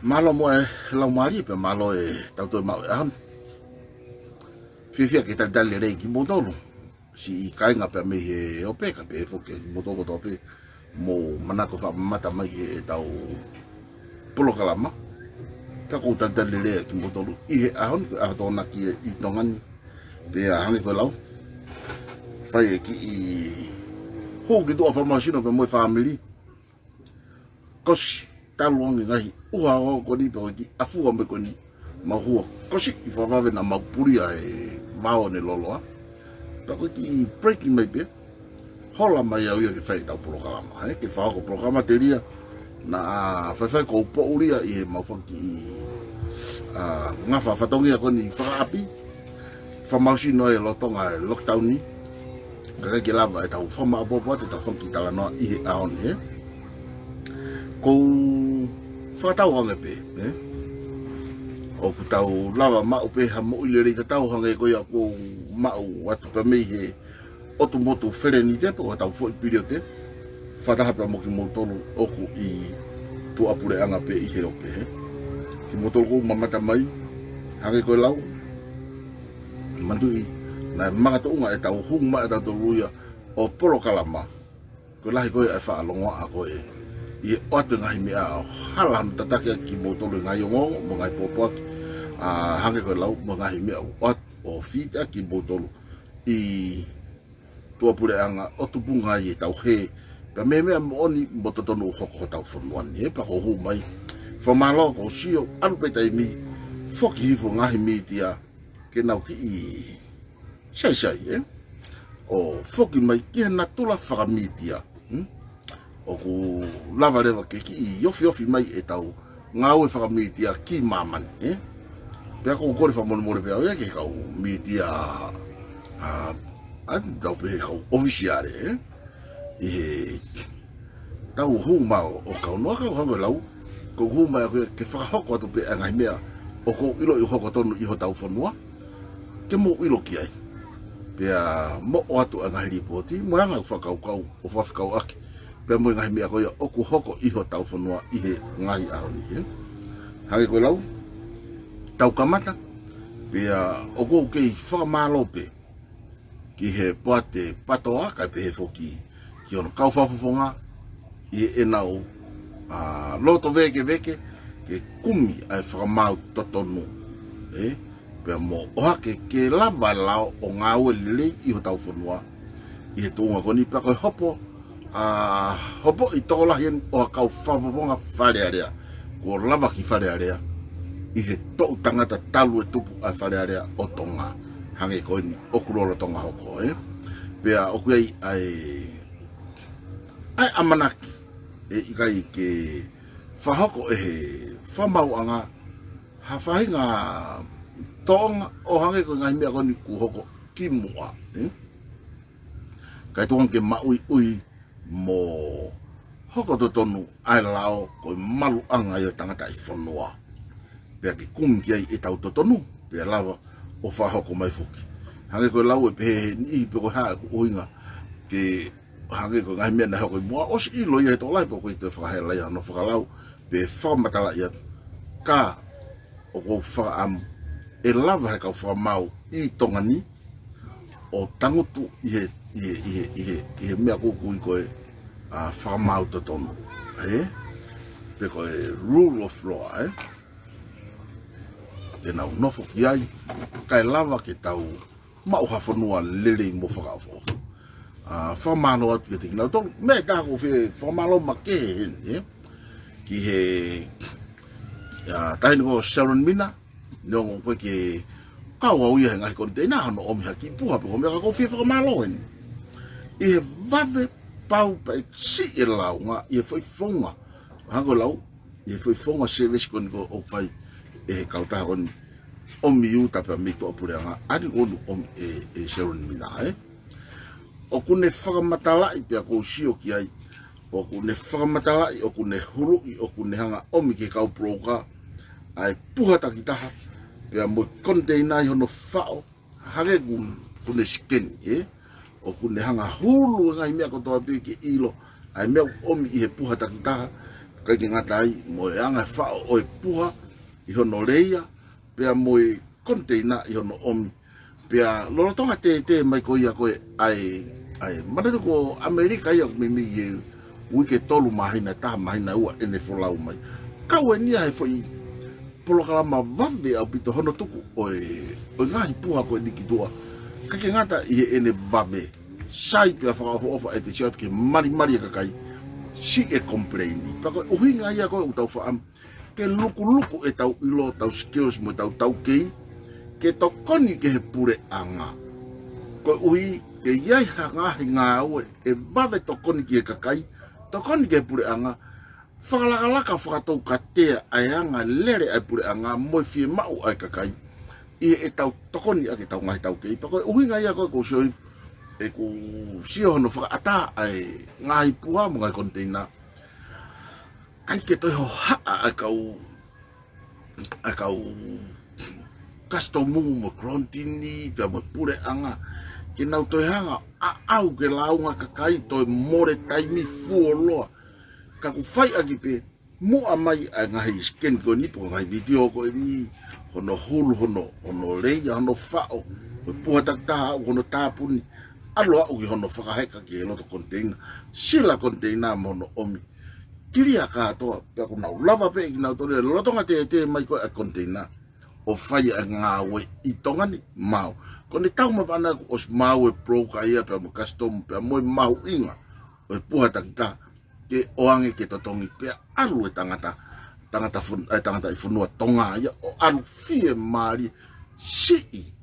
malo mo e lau mari pe malo e tau toi mau e han. Fifia ki tali rei ki motolo. Si I kainga pe me he ope ka pe foke motolo tope mo manako fa mata mai e tau polo kalama. Ta ko tali rei ki motolo I he ahon ko a tona ki I tongani pe a hangi ko lau. Fai ki I ho ki do formation pe mo family. Kosi taluangi ngai uha o ko ni pe ki afu me ko ni ma hua kosi I fa va na ma puria e mao ne lolo pa ko ki breaking mai pe hola mai au ki fai tau programa ki fa ko programa teria na fa ko po uria I ma fa ki nga fa tongi ko ni fa api fa mausi no e lotonga lockdown ni ka ki lava e tau fa ma bo te tau fa ki tala no I aon ko whakatau hanga pe, o ku tau lawa mau pe ha mo ile rei tau hanga e koia ko mau watu pa mei he otu motu where ni te to tau fo I pirio te whataha pa mo ki motolu oku I tu apure anga pe I he ope ki motolu ko mamata mai hanga e koe lau mandui na mga to unga e tau hung ma e tau ruia o polo kalama ko lahi koe e whaalonga a koe I oatu ngahi mea halam tatake ki motolo ngai ngongo mo ngai popot hange ko lau mo ngahi mea oat o fita ki motolo I tua pure anga o tupunga I tau he pa me mea mo oni mo totonu hoko tau whanuan pa ko hu mai whamalo ko sio alu pe tai mi foki hifo ngahi mi tia ke nau ki I sai o foki mai ki na tula whakami tia o ku lava lewa ke ki yofi mai e tau ngau e whakamitia ki mamani pea ko kore whamonemore pea oia ke kau mitia tau pe kau ofisiare I he tau huma o kau noa kau hango lau ko huma ke whakahoko atu pe angai mea o ko ilo I hoko tonu I ho tau whanua ke mo ilo ki ai pea mo o atu angai ripoti mo anga whakau kau o whakau aki pe mo ngai mea koia oku hoko iho tau whanua I he ngai ahoni hangi koe lau tau kamata pea oku kei whakamalo pe ki he poate patoa kai pe he foki ki ono kau whafufonga I he enau loto veke ke kumi ai whakamau totonu pea mo ohake ke lava lao o ngā ue lelei iho tau whanua I he tuunga koni pea koe hopo hopo I tola hien o kau whawawonga wharearea ko lava ki wharearea I he tau tangata talu e tupu a wharearea o tonga hange koe ni okurolo tonga hoko pea oku ai amanaki ikai ke whahoko he whamau anga ha whahinga tonga o hange koe ngai mea koe ni ku hoko ki mua kai tonga ke maui ui mo hoko to tonu ai lao ko malu anga yo tangata I whanua pea ki kumi ki ai e tau to tonu pea lava o whahoko mai fuki hange koe lau e pehe ni pe koe haa ko uinga ke hange koe ngai mea na hoko I mua os ilo I he to lai po koe te whakahela ia no whakalau pe whamatala ia ka o ko whakaamu e lava he kau whakamau I tongani o tangutu I he mea kuku I koe whamau to tonu pe koe rule of law tēnau nofo ki ai kai lava ke tau mau hawhanua lele mo whakaafo whamano atu ke tiki nau tolu me kako whi whamalo ma ke he ki he tahini ko Sharon Mina niongo koe ke kau au ia he ngahi konteina hano omi haki puha pe ko mea kako whi whakamalo hen I he vave pau pa si e lau nga I he whaifonga hango lau I he whaifonga service koni ko o whai e he kautaha koni omi uta pa mito opureanga ari onu omi e Sharon Mina o kune whakamatalai pia kou sio ki ai o kune whakamatalai o kune hurui o kune hanga omi ke kau proka ai puha takitaha pia mo konteina I hono whao hage kune skeni o kune hanga hulu ngai mea kotoa pe ke ilo ai mea omi I he puha takitaha kai ki ngatai mo anga fa o puha I hono leia pea mo container I hono omi pea lolo tonga te mai ko ia ko ai mana ko Amerika ia me ye wike tolu mahina ta mahina ua ene folau mai kawe ni ai foi polo kala ma vave au pito hono tuku o ngai puha ko ni kitua ka ke ngata I ene vave sai pea fa ofa e te chat ke mari ka kai si e complaini pa ko uhinga ia ko utau fa am ke luku e tau ilo tau skills mo tau kei ke tokoni ke he pure anga ko ui ke iai hanga hinga ue e vave tokoni ki e kakai tokoni ke pure anga whakalaka whakatou katea ai anga lere ai pure anga moi fie mau ai kakai I e tau tokoni ake tau ngai tau kei pa ko uhinga ia ko soi e ku sio hono whakaata ai ngai puha mo ngai container kai ke toi ho haa akau kastomu mo krontini pia mo pure anga ke nau toi hanga au ke launga kakai toi more taimi fuoloa ka ku fai agi pe mo amai a ngahi sken ko ni po ngai video ko ni hono hulu hono leia hono fao mo puha takta hono tapuni alo au ki hono whakaheka ki e loto container sila container mo no omi kiria katoa pia ko nau lava pe ki nau tore lotonga te mai ko a container o fai a ngawe I tongani mau ko ni tau mapana ko os mau e broka ia pia mo custom pia mo mau inga o puha takita ke oange ke totongi pia alu e tangata I funua tonga ia o alu fie mari si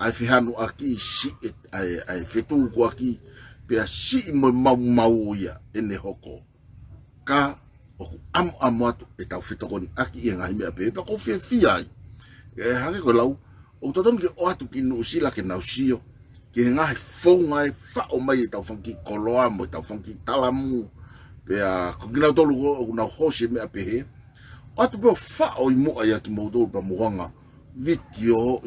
ai fihanu aki si ai fetu ko aki pia si mo mau ia ene hoko ka o am atu e tau fitokoni aki I ngai mea pe pa ko fie ai e hange ko lau o toton ke o atu ki nuusila ke nausio ke ngai fonga e fao mai tau fanki koloa mo tau fanki talamu pea ko gina tolu ko na hosi mea pe he o atu pe fao I mo ai ki mo tolu pa muanga video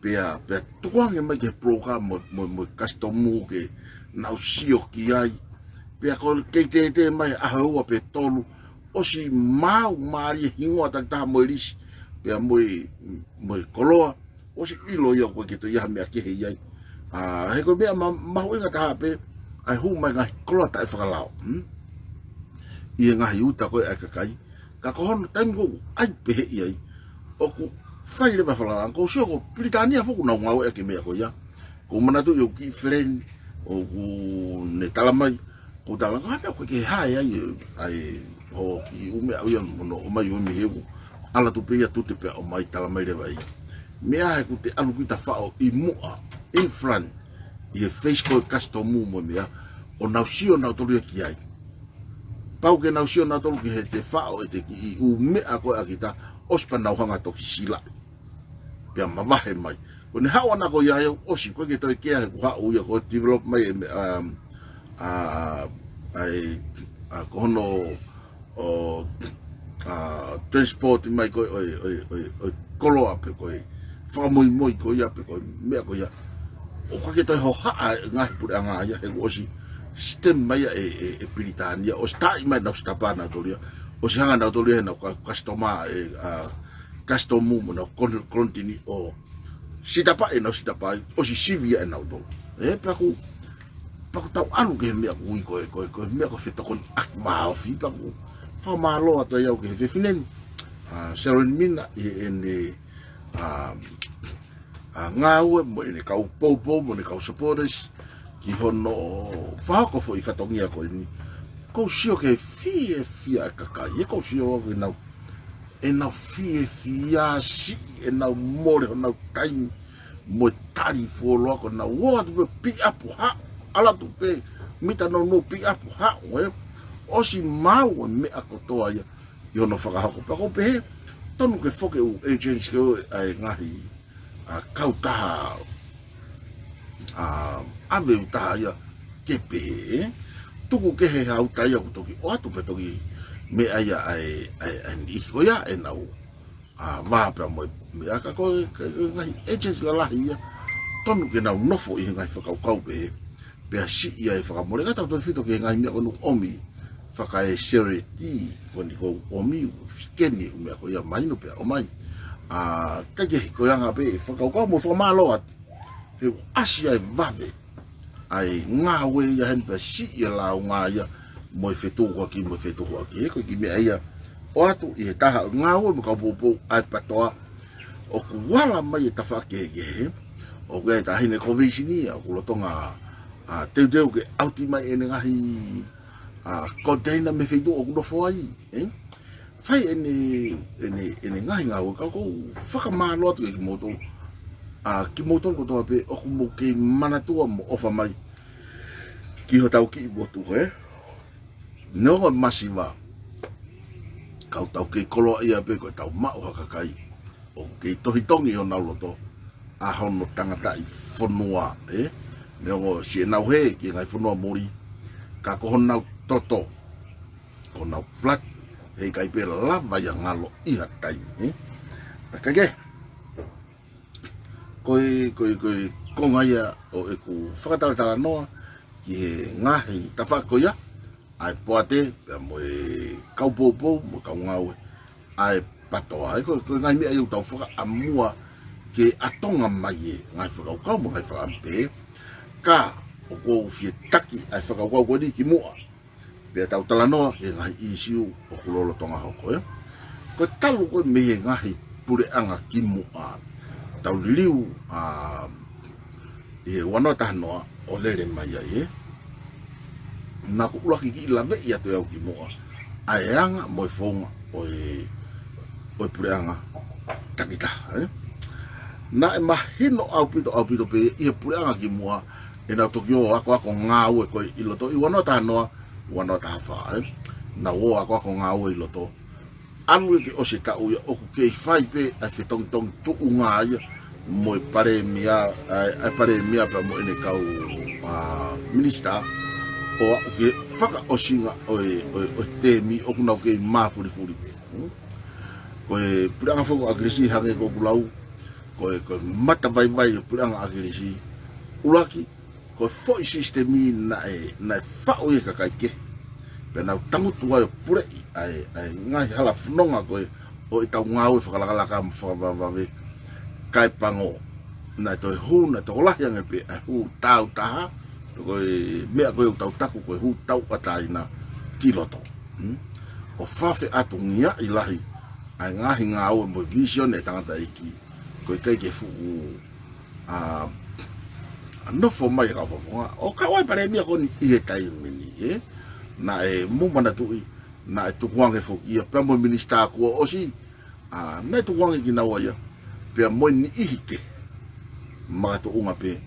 pea tuange mai ke program mo customu ke nausio ki ai pea ko ke te mai ahua pe tolu o si mau mari hingoa takta mo lisi pea mo koloa o si ilo ia ko ke to ia me ke hei ai he ko bea mahu inga taha pe ai hu mai ngai koloa tai whakalao ia ngahi uta koe ai kakai ka kohono taimi ko ai pe hei ai o ku fai le whalalang ko sio ko Britania foku na ngau e ke mea ko ia ko manatu yo ki friend o ku ne talamai ko talang ka ko ke hai ai o ki ume au ia mono o mai o me heu ala tu pe ia tu te pe o mai talamai le vai mea he ku te alu kita fao I mua in front I face ko customu mo mea o nausio na tolu ki ai pau ke nausio na tolu ki he te fao e te ki u mea ko akita ospa na hanga to sila pia mavahe mai ko ne hawa na ko ia yo osi ko ke to ke ha u ia ko develop mai ko no o transport mai ko kolo ape ko fa moi ko ia pe ko me ko ia o ko ke to ho ha ngai pu anga ia he osi stem mai e Britania o stai mai na stapana to ia o si hanga na to ia na customer customu mo na kontini o sitapa e na sitapa o si sivia e na to pa ku tau alu ke me ko me ko feta kon akma o fi pa ku fa malo ato ia ke fe finen seron mina e ngau mo ne kau popo mo ne kau supporters ki hono fa ko foi fatongia ko ni ko sio ke fie kaka e ko sio ke na e na fie si e na more na time mo tari fo lo ko na what be pick up ha ala tu pe mita no pick up ha we o si mau me akotoa ia yo no faka ko pa ko pe tonu ke foke u agents ko ai ngahi a kauta ave uta ia ke pe tuku ke he hau tai aku toki o atu pe toki me aia ai ni ko ya e nau va pe mo me aka ko ngai agents la la ia tonu ke nau nofo I ngai whakau pe si ia e whakamore gata to fito ke ngai me onu omi whakae sereti koni ko omi skeni umea ko ia mai no pe o mai kake ko yanga pe whakaukau mo whamalo at he asia e vave ai ngā we ia hen pe si ia lau ngā ia mo e whetu kua ki mo e whetu kua ki ko ki mea ia o atu i he taha ngā we mo ka popo ai patoa o ku wala mai e tawhake o kua e tahine kovishini o ku lotonga teu ke auti mai ene ngahi container me whetu o ku nofo ai fai ene ngahi ngā we ka kou whakamalo atu ki moto ki moto ko toa pe o ku mo ke manatua mo ofa mai ki ho tau ki motu no masiva kau tau ke kolo ia pe ko tau ma o hakakai o ke tohitongi o na loto a hono tangata i fonua Neo si nau he ki ngai fonua mori ka ko hona toto ko nau plat he kai pe lava ya ngalo i hatai takage koi ko ngai o e ku whakatala noa ki he ngahi tawhako ia ai poate mo e kaupopo mo kau ngau ai patoa ko ngai me ai tau whaka amua ke atonga mai ngai whakau mo ngai whakampe ka o ko fie taki ai whakau ko ni ki mua pe tau tala noa ke ngai isiu o kulolo tonga hoko ko talu ko me ngai pure anga ki mua tau liu e wana tahanoa o lele mai ai na ku ula ki lave ia te au ki moa ai anga mo fonga o pureanga takita na mahino au pito pe ia pureanga ki moa e na tokio ako ngau ko i loto i wana tahanoa wana tafa na wo ako ngau i loto anu ki o se ta o ku ke fai pe a fetong tong tu unga ia mo pare mia pa mo ene kau minista o ke faka o singa o temi o kuna ke ma furi ko e puranga foko agresi hange ko kulau ko mata vai puranga agresi ulaki ko foi sistemi na fa o ka ke pena tangu tua pure ai ngai hala funonga ko o tau ngau fakala ka mfavave kai pango na to hu na to la yang pe hu tau ta ko me ko tau taku ko hu tau atai na kiloto o fafe atungia ilahi ai ngahi ngau mo vision e tangata iki ko kai ke fu no fo mai ka fo o ka wai pare mi ko ni e tai mini na mo mana tu na tu wange fo ia pa mo minista ko o si na tu wange ki na waya pe mo ni ihike ma to unga pe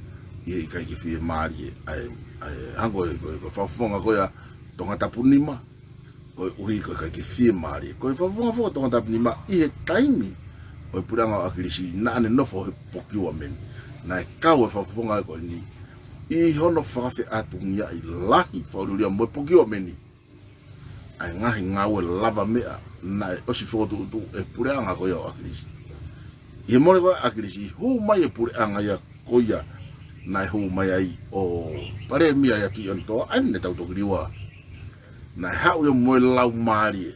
i kai ki fi mari ai hango ko fa fonga ko ya tonga tapunima ko ui ko kai ki fi mari ko fa fonga fo tonga tapunima i taimi o puranga akilisi na ne no fo poki wa men na ka wa fa fonga ko ni i hono fa fe atungia i lahi fa ru mo poki wa men ai ngahi ngawe lava mea na o si fo tu e puranga ko ya akilisi i more wa akilisi hu mai e puranga ya ko ya na hu mai ai o pare mia ya ki onto an ne tau to griwa na hau yo mo lau mari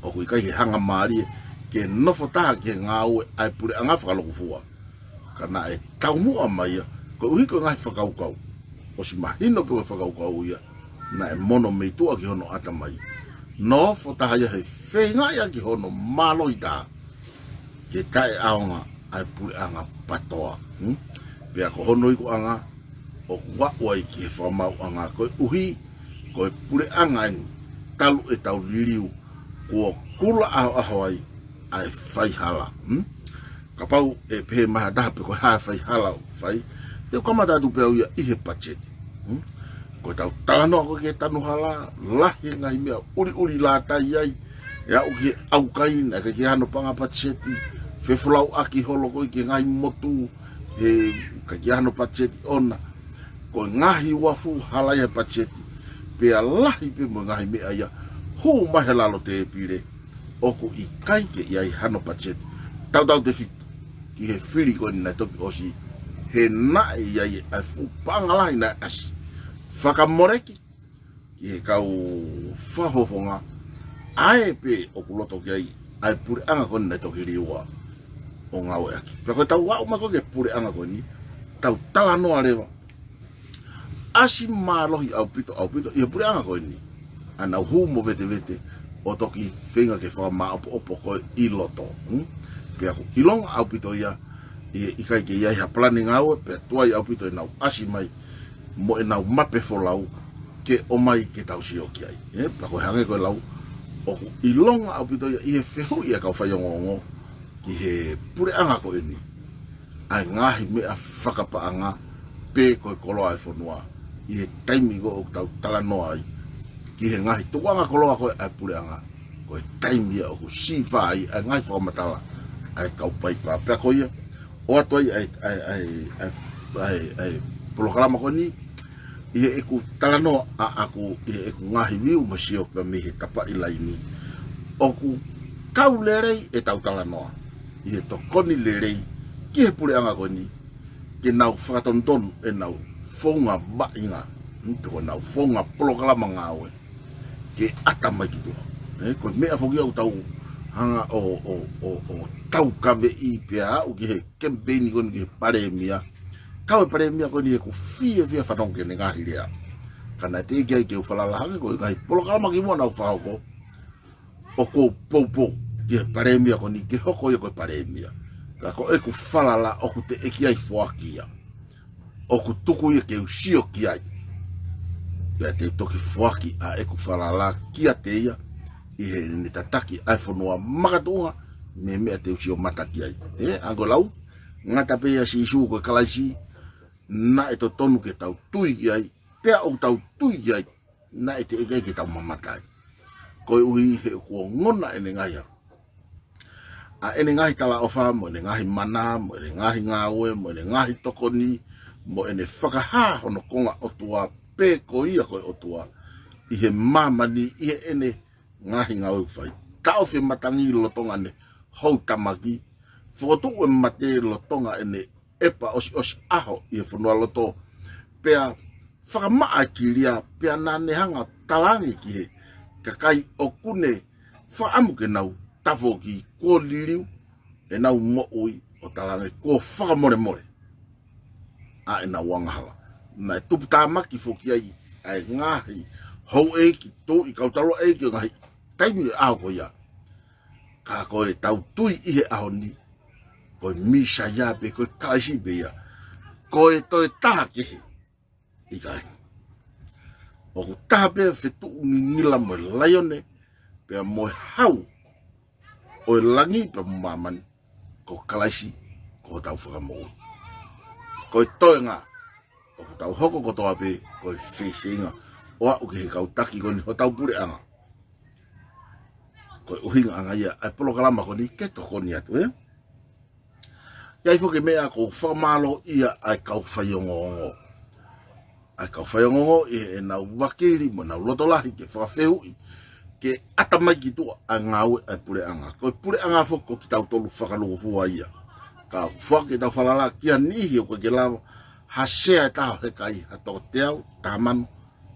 o ku kai hanga mari ke no fota ke ngau ai pure anga fa lo fua kana e tau mu mai ko ui ko ngai fa kau o si mahino pe fa kau ya na e mono me tu ki hono ata mai no fota ya he fe nga ya ki hono malo ita ke tai aonga ai pure anga patoa pe ko hono ko anga o wa wai ki fa mau anga ko uhi ko pure anga talu e tau liu ko kula a hawai ai fai hala kapau e pe ma da pe ko ha fai hala fai te ko ma da du pe ia i he pachet ko tau talano ko ke tanu hala lahi ngai me uri la tai ai ya o ki au kai na ke hano panga pacheti fe fulau aki holo ko ki ngai motu e ka hano pacheti ona ko ngahi wafu hala ya pacheti pe lahi pe mo ngahi me aya hu mahela lo te pire oku i kai ke ia i hano pacheti tau te fit ki he fili ko na toki osi he na ia i fu pangala ina as fakamoreki ki he kau whahofonga ae pe o kuloto ki ai ai pure anga koni nei toki riua o ngau e aki. Pea koe tau wau mako ke pure anga koni tau tala noa lewa asi mālohi au pito ia pure anga koni ana hu mo vete vete o toki whenga ke whama opo koe i loto. Pea ko ilong au pito ia ikai ke iai ha plani ngau pea tuai au pito e nau asi mai mo e nau mape folau ke o mai ke tau sioki ai. Pea koe hange koe lau o ilonga au pito ia i he whehu ia kau whaiongongo ki he pure anga ko ini ai ngahi mea whakapaanga pe koe koloa e whanua i he taimi ko o tau tala noa ai ki he ngahi tuanga koloa koe ai pure anga koe taimi ia o ku siwha ai ai ngahi whakamatala ai kau pai pa pea koe ia o atu ai polokalama koe ni i he eku tala noa a aku i he eku ngahi viu masio pia me he tapa i laini o ku kau lerei e tau tala noa i he tokoni lerei ki he pure anga koe ni ke nau whakatontonu e nau whonga vainga peko nau whonga polokalama ngawe ke ata mai ki tua koe mea whoki au tau hanga o tau kawe i pia au ki he kempeni koe ni ki he paremia kau e paremia koe ni he ku fia whanonke ne ngahi rea kana te iki ai ke uwhalalahange koe ngahi polokalama ki mua nau whahoko o ko poupo ki he paremia koe ni ke hoko i koe paremia ka ko e ku whalala o ku te eki ai whakia o ku tuku i ke usio ki ai pia te toki whaki a e ku whalala kia te ia i he ni tataki ai whanua makatunga me mea te usio mata ki ai ango lau ngata pe ia si isu koe kalaisi na e to tonu ke tau tui ki ai pia o tau tui ki ai na e te eki ke tau mamatai koe ui he kua ngona ene ngai a ene ngahi tala ofa mo ene ngahi mana mo ene ngahi ngawe mo ene ngahi tokoni mo ene whakaha hono konga otua pe ko ia koe otua i he mamani i he ene ngahi ngawe whai tau whi matangi lotonga ne hou tamaki whotu e mate lotonga ene epa osi aho i he whanua loto pea whakamaa kiria pea nane hanga talangi ki he kakai o kune whaamuke nau tafo ki ko liriu e nau mo ui o talange ko whakamore more a e nau wangahala na e tupu tāmaki whoki ai ai ngahi hou e ki tō i kautaro e ki ngahi taimi e aho ko ia ka koe tau tui i he aho ni koe misa ia pe koe kaisi pe ia koe toi taha ke he i kai o ku taha pe whetu ngila mo laione pe mo hau o langi pa mamani ko kalaisi ko tau whakamou ko toenga o tau hoko ko toa pe ko whesinga o a uke he kau taki koni ho tau pure anga ko uhinga anga ia ai polokalama koni keto koni atu ia ifoke mea ko whamalo ia ai kau whaiongongo ai kau whaiongongo e nau wakiri mo nau lotolahi ke whakawhehui ke atamai ki tua a ngawe ai pure anga. Koe pure anga foko ki tau tolu whakaluku fua ia. Ka whake tau whalala kia nihi o koe ke lawa hasea e taho he kai hato te au, tamanu,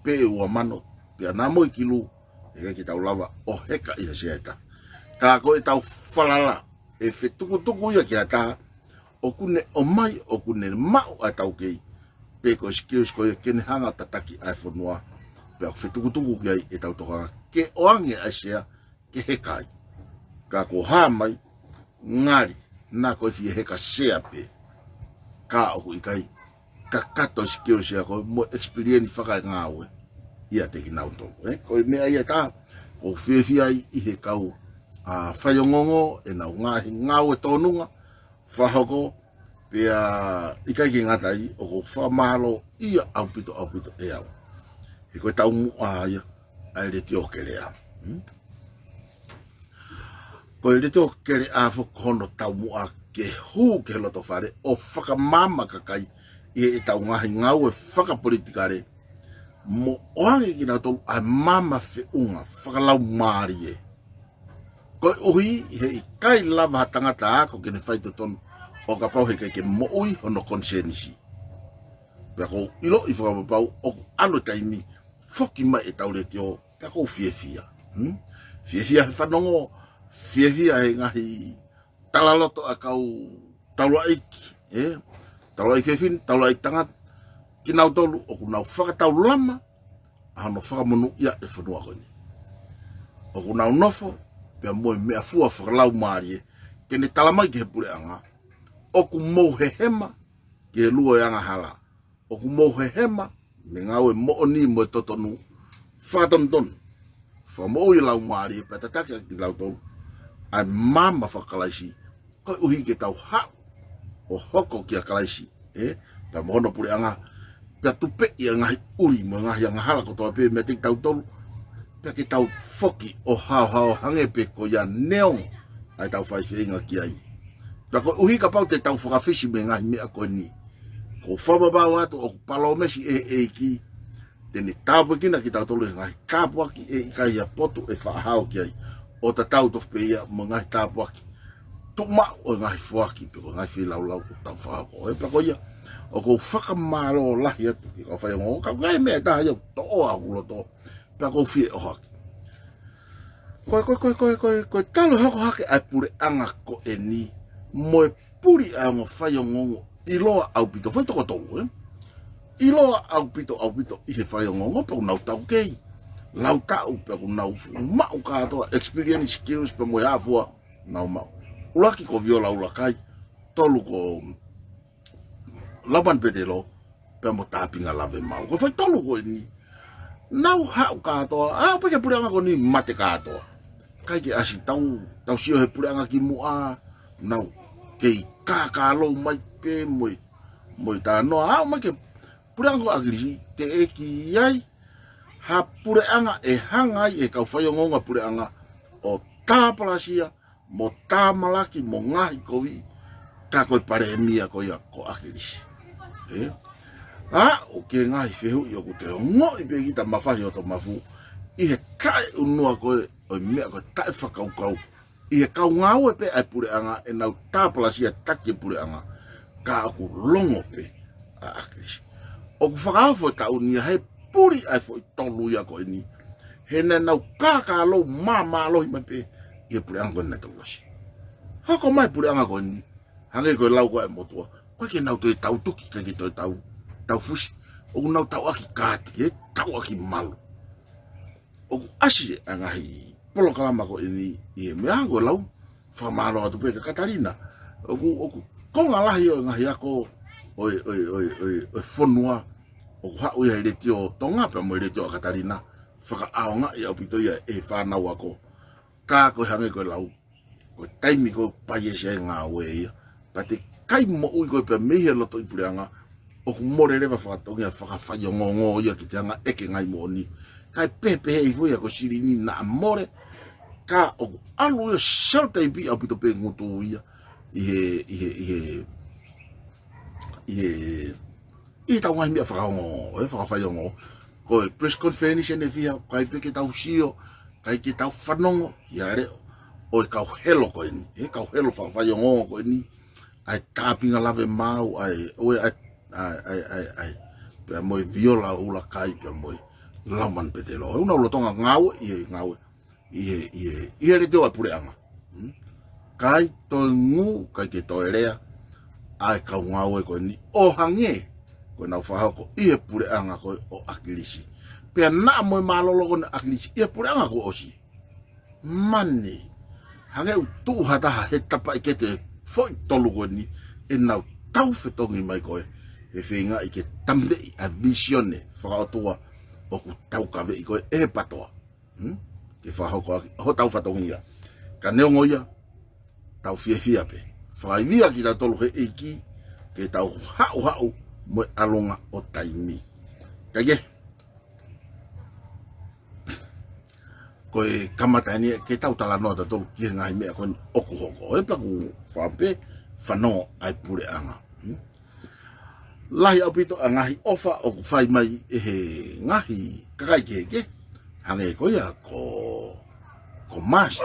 pe e ua mano, pia namo i kilu, e kai ki tau lava o heka i hasea e taho. Ka koe tau whalala e whetukutuku ia ki a taha, o kune o mai o kune mau a tau kei, pe koe skius koe kene hanga tataki ai whanua, pia whetukutuku ki ai e tau tokanga. Ke oange aisea ke hekai. Ka ko hamai ngari na ko fi heka sea pe. Ka o ikai ka kato skio sea ko mo experience faka ngawe. Ia te kinauto, ko me ai ka o fi ai I he kau a whaiongongo e na ngahi ngawe tonunga whahoko pia ikai ki ngatai o ko whamalo ia au pito e au. He koe tau mua ia ai le tio kelea. Koe le tio kelea whakono tau mua ke hu ke loto whare o whakamama kakai I e tau ngahi ngau e whakapolitikare mo oange ki nga tolu ai mama whiunga whakalau maari e. Koe uhi he I kai lava tangata ako kene whaito tonu o ka pau he kai ke mo ui hono konsenisi. Pea ko ilo I whakapapau o alo taimi foki mai e tau le teo ka ko fia fia whanongo fia e ngahi talaloto a kau taula iki taula i fefin taula i tangat ki nau tolu o ku nau whakatau lama ano whakamonu ia e whanua koni o ku nau nofo pia moe mea fua whakalau maari kene talamai ki he pule anga o ku mou he hema ki he lua e anga hala o ku mou he hema me ngau e mooni mo e totonu whakatonton whamou i lau maari e patatake ki lau tolu ai mama whakalaisi koi uhi ke tau hau o hoko ki a kalaisi ta mohono pule anga pia tupe i ngahi uri mo ngahi anga hala kotoa pe me tik tau tolu pia ki tau foki o hao hange pe ko ia neong ai tau whai whiinga ki ai pia ko uhi ka pau te tau whakawhisi me ngahi mea koe ni ko whamabau atu o palomesi ki tene tāpua kina ki tau tolu ngahi kāpua ki ikai a potu e whaahau ki ai o ta tau tof pe ia mo ngahi tāpua ki tuma o ngahi fuaki pe ko ngahi whilau o tau whaako e pia ko ia o ko whakamaro lahi atu i ka whaiongo ka kai mea taha iau to o a ulo to pia ko whie o haki koe talo hako hake ai pure anga ko e ni mo e puri a ngo whaiongo i loa au pito whai toko tolu i loa au pito i he whaiongo pa unau tau kei lau tau pa unau mau katoa experience skills pa mo e afua nau mau ulaki ko viola ulakai tolu ko laban pedelo pe mo tapinga lave mau ko foi tolu ko ni nau hau katoa pa ke puranga ko ni mate katoa kai ke asi tau sio he puranga ki mua nau ke kakalo mai pe mo ta no ma ke puranga ko agri te eki ai ha puranga e hangai e ka foi ngonga puranga o tapalasia mo tamalaki mo ngahi kowi ka koe pare mia ko ia ko akirisi o ke ngahi fehu i o kute ngo i pe kita mawhahi o to mafu i he kai unua koe o mea koe tai whakaukau i he kau ngau e pe ai pure anga e nau tāpalasia taki e pure anga ka aku longo pe a akirisi o ku whakaafo e tau nia he puri ai fo i tolu ia koe ni he ne nau kakalo mamalo i mai pe ia pure anga koe neto wasi hako mai pure anga koe ni hange koe lau koe motua koe ke nau toi tau tuki ke toi tau fusi o nau tau aki kati tau aki malu o asi angahi polo kalama koe ni i me hango lau whamaro atu pe ka Katarina o konga lahi o ngahi ako oi fonua o hau ia reti o tonga pe mo reti o Katarina whaka aonga i au pito ia e whanau ako ka koe hange koe lau koe taimi koe pai e se ngā ue ia pate kai mo ui koe pe mehe loto i pureanga o ku more rewa whakatongia whakawhai o ngongo ia ki te anga eke ngai mo ni kai pepe hei fuia ko siri ni na more ka o ku alu ia selta i pi au pito pe ngutu ia i tau ngai mea whakawhai o ngongo koe press conference ne fia kai pe ke tau sio kai ke tau whanongo ia reo o e kau helo koe ni kau helo whakawhai o ngongo koe ni ai tapinga lave mau ai pe mo viola ula kai pe mo laman pedelo una lotonga ngau i le teo apure anga kai to ngu kai ke to elea ai ka ngau ko ni o hange ko na fa ko i pure anga ko o akilisi pe na mo malolo ko akilisi i pure anga ko osi mani hange tu hata he tapa ikete foi tolu ko ni e na tau fetongi mai ko e whinga i ke tamde a visione whakaotua o ku tau kawe i koe e patoa ke whahoko ho tau whatongi ia ka neongo ia tau fia pe whaivia ki tau tolu he eiki ke tau hau mo alonga o taimi kage koe kamatani ke tau tala noa ta tolu ki ngai mea koe oku hoko e plaku whampe whanongo ai pure anga lahi au pito a ngahi ofa o ku whai mai e he ngahi kakai keke hange ko ia ko mas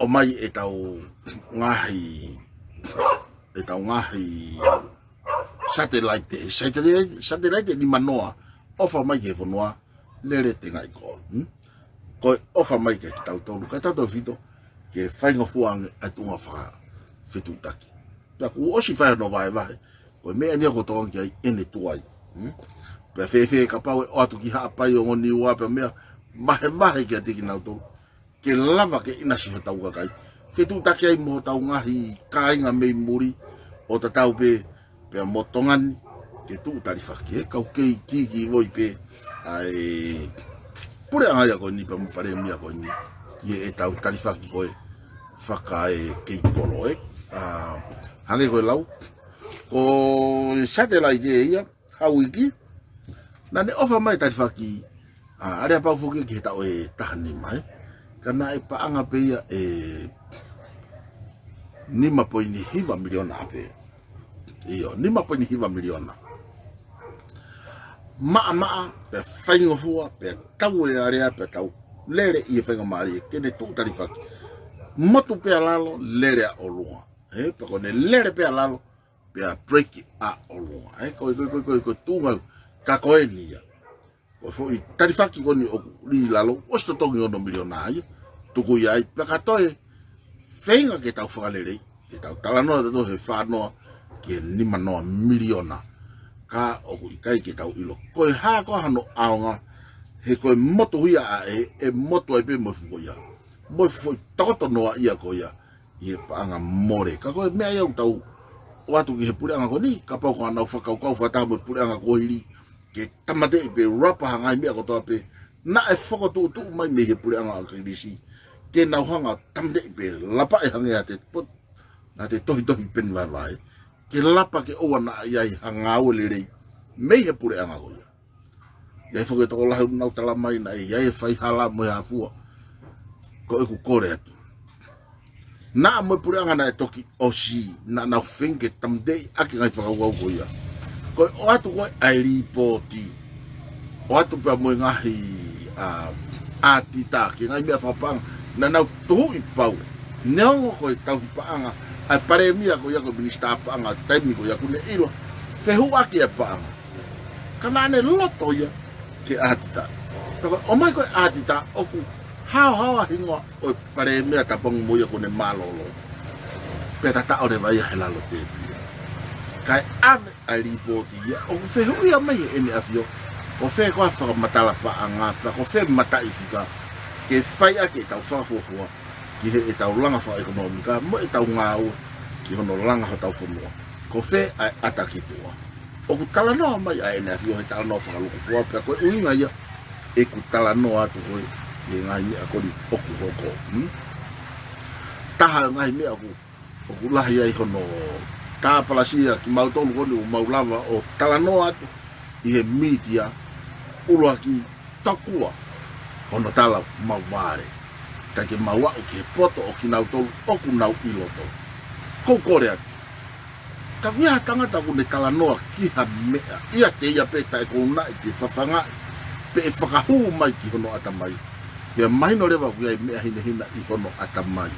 o mai e tau ngahi satellite ni manoa ofa mai ke fonua lere tenga i ko ko ofa mai ke tau tolu ka tau vito ke fainga fuang atunga fa fetu taki ta ku osi fa no vai vai ko me ani ko tong ke ene tuai pe fe ka pa o atu ki ha pa yo ngoni wa pe me mahe ke tiki na to ke lava ke ina si tau ka kai fetu taki ai mo tau ngahi kainga me muri o ta tau pe motongan ke tu tarifa ke ka ke ki voi pe ai pure anga ya ko ni pa mo pare mi ko ni ye tau tarifa ki ko faka ke polo hange ko lau ko satellite ia hawiki na ne ofa mai tarifa ki are pa fuki ki ta tahani mai kana e pa anga pe ia ni mapoini hiva miliona ape iyo ni mapoini hiva miliona maa pe fainga fua pe tau e area pe tau lere i fainga mari kene tu tarifa motu pe alalo lere a olua pe kone lere pe alalo pe a break a olua ko tunga ka koenia ko foi tarifa ki koni o li lalo osto tongi ono miliona ai tuku ia pe katoe fainga ke tau whakalere ke tau talanoa te tohe whanoa ke nima noa miliona ka o kai ke tau ilo koe haa ko hano aonga he koe moto huia a moto ai pe mo fuko ia mo fuko tokoto noa ia ko ia i paanga more ka koe mea iau tau watu ki he pureanga ko ni ka pau ko anau whakau kau whataha mo pureanga ko hiri ke tamate i pe rapa hangai mea ko toa pe na e whako tu mai me he pureanga a kirisi ke nau hanga tamate i pe lapa e hangai a te pot na te tohi pen vai ke lapa ke oa na iai hanga o le rei mei he pure anga ko ia iai whake toko lahi nau tala mai na iai whai hala mo ha fua ko e ku kore atu na mo pure anga na e toki o si na nau whenke tamdei ake ngai whakawau ko ia ko o atu koe ai ripoti o atu pia mo ngahi a tita ke ngai mea whapanga na nau tohu i pau neongo koe tau paanga ai pare mia ko ia ko minista paanga taimi ko ia ku ne ilo fehu aki e paanga kana ne loto ia ke atita o mai ko atita oku hao hingo o pare mia tapong mo ia ko ne malolo pe ta o le vai hela lo te kai ave ai ripoti ia o fehu ia mai ene afio o fe ko fa matala paanga ko fe mata ifika ke fai ake tau fa fo ki he tau langa fa ekonomika mo tau ngau ki hono langa ha tau fonua ko fe ataki tua o ku tala no mai ai na fio he tala no fa lu ko fa ko uinga ia e ku tala no atu ko e ngai ni akori oku ko taha ngai me aku o ku lahi ai hono ta palasia ki mau tolu ko ni mau lava o tala no atu i he media ulo aki takua hono tala mau ware ke maua o ke poto o ki nau tolu o ku nau iloto ko korea ka wia tangata ku ne tala noa ki ha mea ia te ia pe tai ko na ki whawhanga pe e whakahu mai ki hono atamai pe mai no lewa ku ai mea hina i hono atamai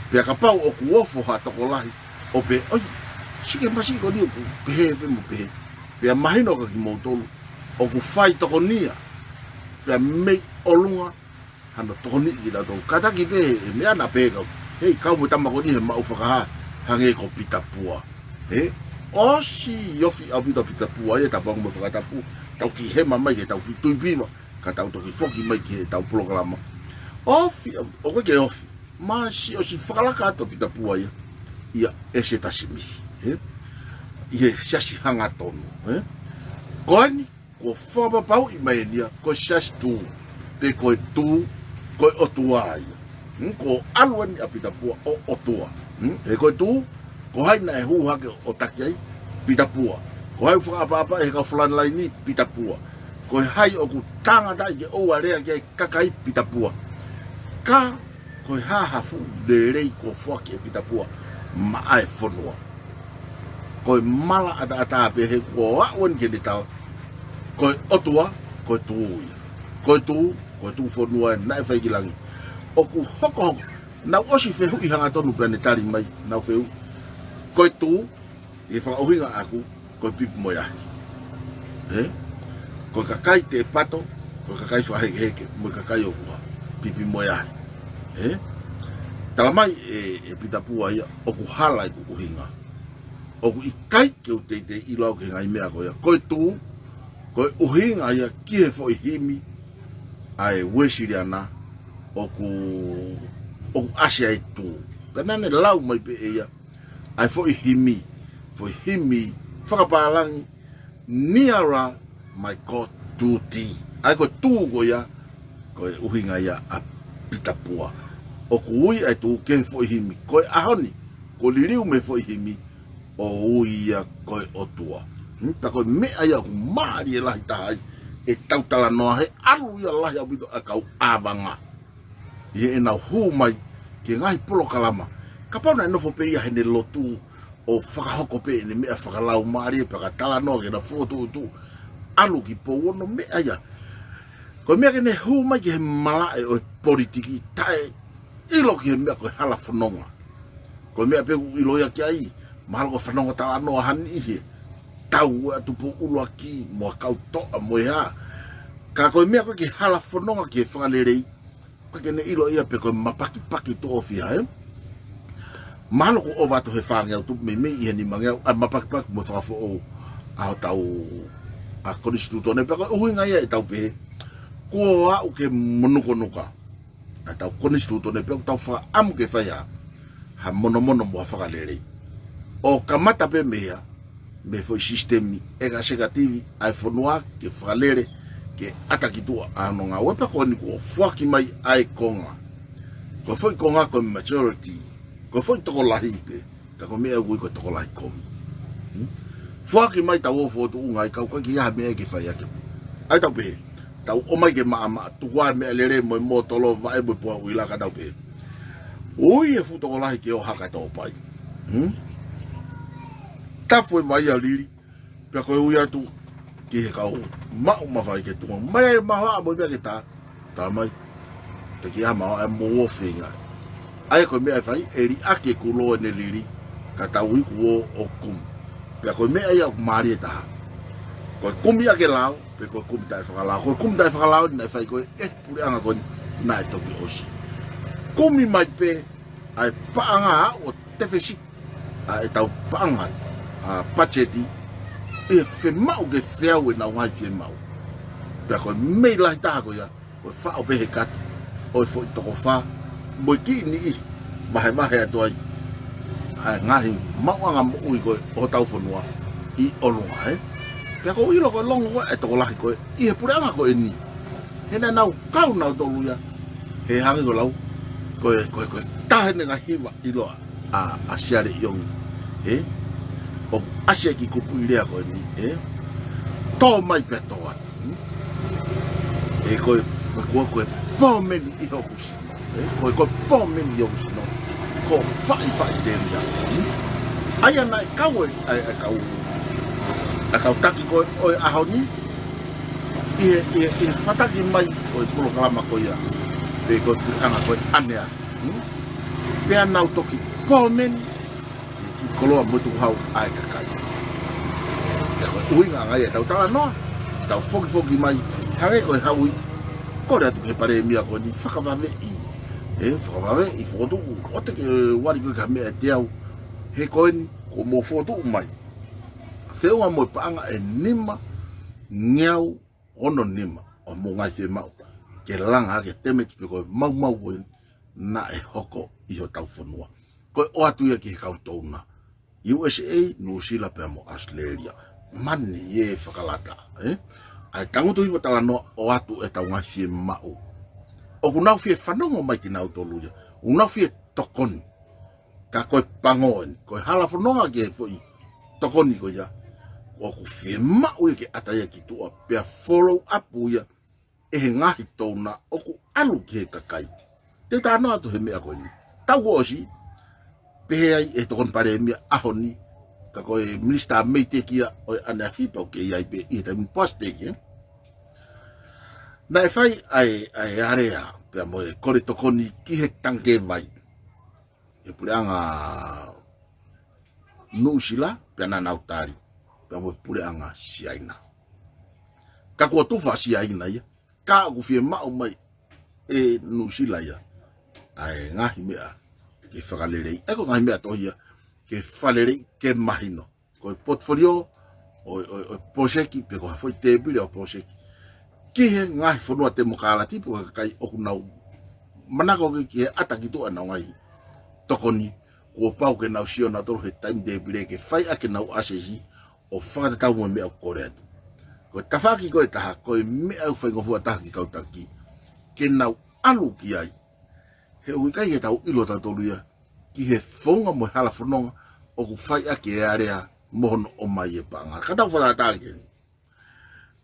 pe ka pau o ku ofo ha toko lahi o pe oi sike masi ko ni o ku pehe pe mo pehe pe mai no ka ki mo tolu o ku fai toko nia pe mei olunga hano toni ki da to kata ki pe me ana pe ka hei ka mo tama ko ni he mau whakaha hange ko pitapua osi yofi au pitapua e tapong mo whakatapu tau ki he mamai ke tau ki tuipima ka tau toki foki mai ki tau programa ofi o ko ke ofi ma si osi whakalaka to pitapua ia ese tasimi ia siasi hanga tonu koani ko whaba pau i mai nia ko siasi tu pe ko tu ko otua ko alwen apitapua o otua e ko tu ko hai na hu ha ke otakai pitapua ko hai fu apa e ka flan lai ni pitapua ko hai o ku tanga dai ke o area ke kakai pitapua ka ko ha fu de rei ko fo ke pitapua ma ai fonua ko mala ata pe he ko wa won ke dital ko otua ko tu fonua na fa gilangi o ku hoko na osi fehu i hanga tonu planetari mai na fehu ko tu e fa ohinga aku ko pip moya ko kakai te pato ko kakai fa heke mo kakai o pipi moya talamai e pitapua ia o ku hala i ku hinga o ku ikai ke o te ilo ke ngai mea ko ia ko tu ko uhinga ia ki fo himi ai wesiriana o ku asia itu kanane lau mai pe ia ai fo himi whakapalangi niara mai ko tuti ai ko tu ko ia ko uhinga ia a pitapua o kui ai tu ke fo himi ko ahoni ko liriu me fo himi o uia ko o tua ta ko me ai ku mari la tai e tautala no he alu ia la ya bito akau avanga ye na hu mai ke ngai polo kalama kapana no fo pe ia hene lotu o whakahoko pe ni mea whakalau maari e pakatala no ke na foto tu alu ki po wono mea ia ko mea ke ne hu mai ke he malae o politiki tae ilo ki he mea ko hala whanonga ko mea pe ilo ia ki ai mahalo ko whanonga tala no hani ihe tau atu po ulo aki mo kau toa mo ia ka ko mea ko ke hala whanonga ki he whangalerei ko ke ne ilo ia pe ko mapaki paki to ofia malo ko ova to he fanga tu me i ni manga mapak mo fa fo a tau a konstituto ne pa o hinga ia tau pe ko a o ke monokonoka a tau konstituto ne pe tau fa am ke fa ya ha mono mo fa lele o kamata pe mea me foi sistemi e ga segativi ai fonua ke fa lele ke atakitua ano nga wepa ko ni ko fuaki mai ai konga ko foi konga ko majority ko foi toko lahi pe ka ko mea gui ko toko lahi ko fuaki mai tau fo tu ngai ka ko ki ha me ke fa ya ke ai tau pe tau o mai ke ma tu wa me lere mo tolo vai mo po uila ka tau pe oi e fu toko lahi ke o haka to pai ta foi mai ali pe ko uia tu ki he ka o ma vai ke tu mai ma ha mo be ke ta mai te ki ama e mo finga ai ko me fai eri ake kulo ne liri kata wi ko o kum pe ko me ai mari ta ko kum ya ke lao pe ko kum dai fa lao ko kum dai fa lao na fai ko puri anga ko na to bi osi kumi mai pe ai pa anga o tefesi ai tau pa anga a pacheti e fe mau ke fea we na wa fe mau pe ko me la ta ko ya ko fa o be kat o fo to ko fa mo ki ni mahe atoai ai ngahi mawanga mo ui ko o tau fonua i olunga pe ko ilo ko longo ko e to la ko i he puranga ko eni hena nau kau nau to luya he hangi ko lau ko ta hene na hiwa ilo a siare yong o asia ki ko puirea ko ni to mai pe to wa ko po meni i ho kusi ko po meni yo kusi no ko fai dentro ai ana kau ai kau taki ko a honi e fataki mai o polo kalama ko ia pe ko ana ko anea pe ana toki po meni ko lo mo tu hau ai kakai uinga ngai tau tala no tau foki mai hange ko haui ko ra tu ke pare mia ko ni fakavave fakavave i foto o te wari ko ka me te au he ko ni ko mo foto mai feo mo panga e nima nyau ono nima o mo ngai te mau ke langa ke teme ki ko mau ko na e hoko i ho tau fonua ko o atu ia ki ka tona USA New Zealand pe mo Australia mani ye fakalata ai tango tu i tala no o atu e tau ngai mau o kuna fie fanongo mai ki nau toluja una fie tokoni ka ko pangon ko hala fononga ke foi tokoni ko ya o ku fie mau ke ataya ki tu pe follow up ya e ngahi tona o ku alu ke kakai te ta no atu he me ko ni tau osi pe ai e tokon pare mi ahoni ka ko minister meite kia o ana fipa ke ia pe i te poste ke na fai ai area pe mo ko le tokoni ki he tanke vai e puleanga nusila pe na nautari pe mo puleanga siaina ka ko tu fa si ai na ia ka ku fie ma o mai e nu si la ia ai ngahi mea ke whakalere e ko ngahi mea tohia ke whalere ke mahino ko portfolio o poseki pe ko foi tebile o poseki ki he ngahi whanua te mokala tipu ka kai oku nau manako ki he ataki tu ana ngai tokoni ko pau ke nau sio na toro he time tebile ke whai ake nau asesi o whakata tau mo mea kore atu ko tawhaki ko e taha ko e mea u whaingofua taha ki kautaki ke nau alu ki ai he ui kai he tau ilo tau tolu ia ki he whaunga mo hala whanonga o ku whai ake e area mohono o mai e panga ka tau whakatake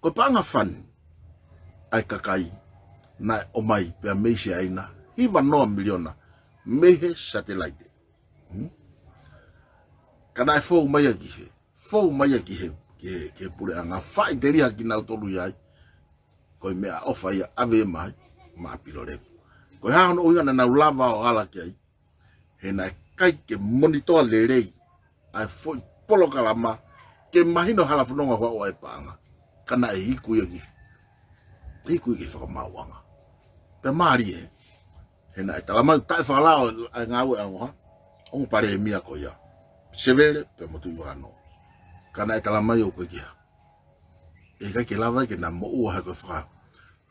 ko panga whani ai kakai na o mai pe meise aina hiva noa miliona mehe satellite kana e fou mai ki he ke pure anga fai teria ki na tolu ia ko mea ofa ia ave mai ma pilore ko ha no ia na lava o ala ki he na kai ke monitor le rei ai foi polo kalama ke mahino hala funonga wa e panga kana e hiku ki whakamauanga pe mari he na e talama tai whakalao ai ngawe angoha ongu pare e mia ko ia severe pe motu iwano kana e talama i o koe kia e kai ke lava ke na mo ua hako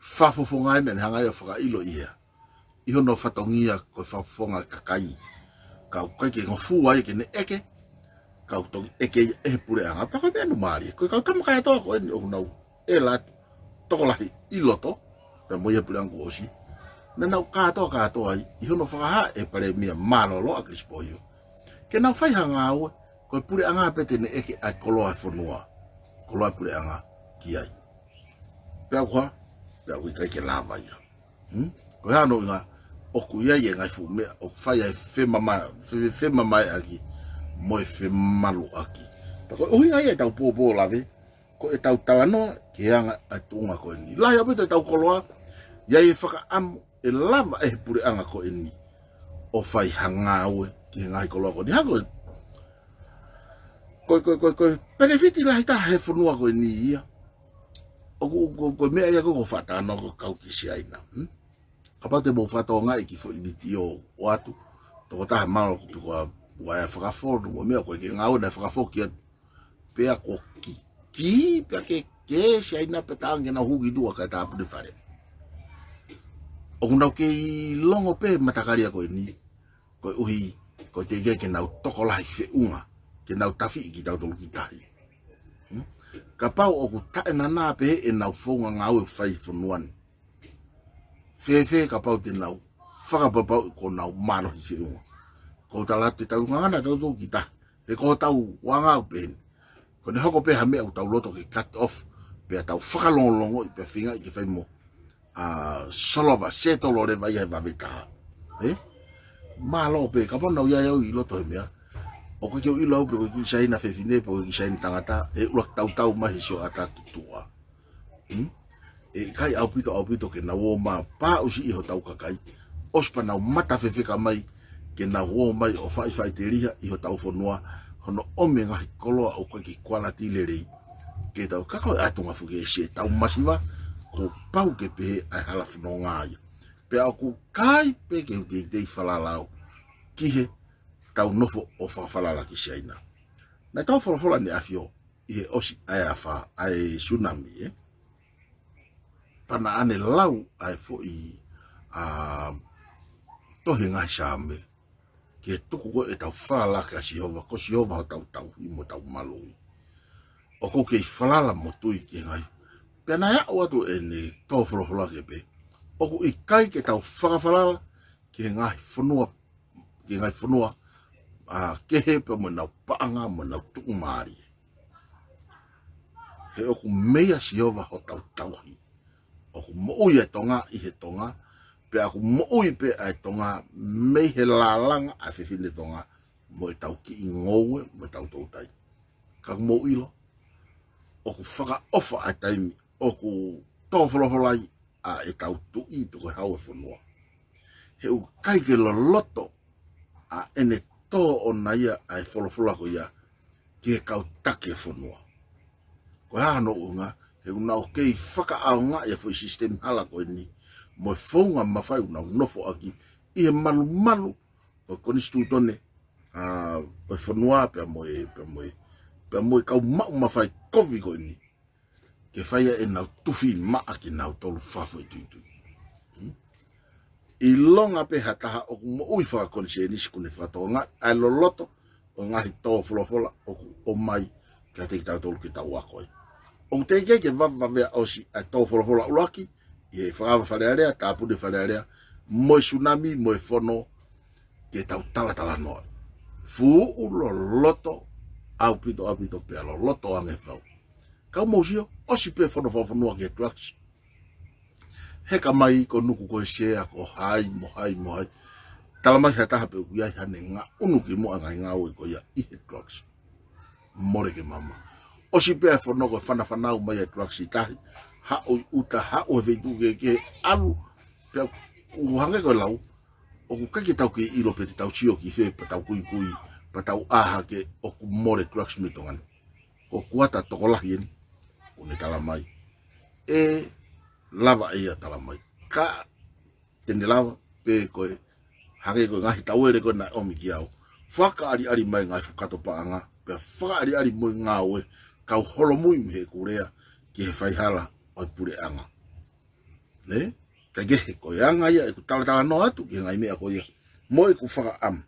whafofonga ina ni hanga ia whaka ilo ia iho no whatongia ko whafonga kakai ka kai ke ngofu ai ke ne eke ka to eke e pure anga pa ko benu mari ko ka tamo ka to ko o no e la to ko lahi iloto pe mo ia pure ango osi na na ka to ai iho no whaka e pare mia malolo a crispoio ke na fai hanga o ko pure anga pete ne eke a koloa fonua koloa pure anga ki ai pe kwa pe wi kai ke lava ia ko ya no nga o ku ia ye ngai fu me o fai ai fe mama aki mo fe malu aki ko o ia ia tau po lave ko e tau talano ke anga atunga ko ni la ya pete tau koloa ia e faka am e lava e pure anga ko ni o fai hanga we ki ngai koloa ko ni hago ko benefiti la ita he funua ko ni ia o me ia ko fata no ko kau ki si aina kapate mo fata nga iki fo ibitio watu to ta malo ko wa fa fo mo me ko ke ngau na fa fo ki pe ko ki pe ke si aina petang na hugi dua ka ta pu de fare o no ke longo pe matakaria ko ni ko uhi ko te ke na to ko la fe unga ke na tafi ki ta to ki tai ka pau o ku ta na pe e na fo ngau fai fo nuan fe ka pau te nau whaka papau ko nau maro hi se unga ko tala te tau ngana tau tau kita e ko tau wanga pen ko ne hoko pe hame au tau loto ke cut off pe tau whakalonglongo i pe whinga i ke whai mo solova seto lore vai he vavita malo pe ka pau nau ia iau i loto he mea o ko keu ilo au pe ko ki saina whewhine pe ko ki saina tangata e urak tau mahi sio ata ki tua e kai au pito ke na wo ma pa usi iho tau kakai ospa na mata fefeka mai ke na wo mai o fai te ria iho tau fonua hono ome ngahi koloa o koe ki quality lerei ke tau kako atunga fuke se tau masiva ko pau ke pe ai hala whanonga ia pe au ku kai pe ke dei whalalau ki he tau nofo o whawhalala ki seina na tau whalafola ni afio i he osi ai awha ai tsunami pana ane lau ai fo i tohe ngai same ke tuku ko e tau whalala ka Sihova ko Sihova ho tau i mo tau malui o ko ke whalala mo tui ke ngai pena ya o atu e ne tau whalafola ke pe o ko i kai ke tau whalala ke ngai whanua ke he pe mo nau paanga mo nau tuku maari he o ku mea Sihova ho tau hi o ku mo'ui e tonga i he tonga pe aku mo'ui pe ai tonga mei he lalanga a whiwhine tonga mo e tau ki i ngoue mo e tau tautai ka mo'ui lo o ku whaka ofa a taimi o ku tōwholowholai a e tau tui pe koe hau e whanua he u kai ke loto a ene tō o na ia a e wholowhola ko ia ki he kau take e whanua ko hano unga he una o kei whaka aonga ia fo system hala ko ni mo fonga mawhai una nofo aki i he malu malu o koni stu tone o whanua pe moe kau mau mawhai kovi ko ni ke whaia e nau tufi maa ki nau tolu whafo i tuitui i longa pe hataha o mo ui whaka koni se nisi kune whakatonga ai loloto o ngahi tō wholofola o mai kia te ki tau tolu ki tau akoi o te ke vavavea osi ai tō wholofola uraki i he whakava wharearea, tāpune wharearea moe tsunami, moe whono ke tau talatala noa fu lo loto au pito pe lo loto ange whau kau mausio osi pe whono ke drugs heka mai ko nuku ko shea ko hai mo hai talamai hata pe ku ia hane nga unuki mo anga nga o ko ia i drugs more ke mama osi pe whono ko fana mai drugs tahi ha o uta ha o veitu ke alu pe u hange ko lau o ku kaki tau ki ilo pe tau chio ki fe pa tau kui pa tau aha ke o ku more drugs mitongan o kuata tokolahi ni o ne talamai e lava ia talamai ka tene lava pe koe hage koe ngahi tauere koe na omi ki au whaka ari mai ngai whakato paanga pe whaka ari moi ngawe kau holo mui mihe kurea ki he whaihala o pure anga ne ka gehe koe anga ia e ku tala no atu ki ngai mea koe ia moi ku whaka am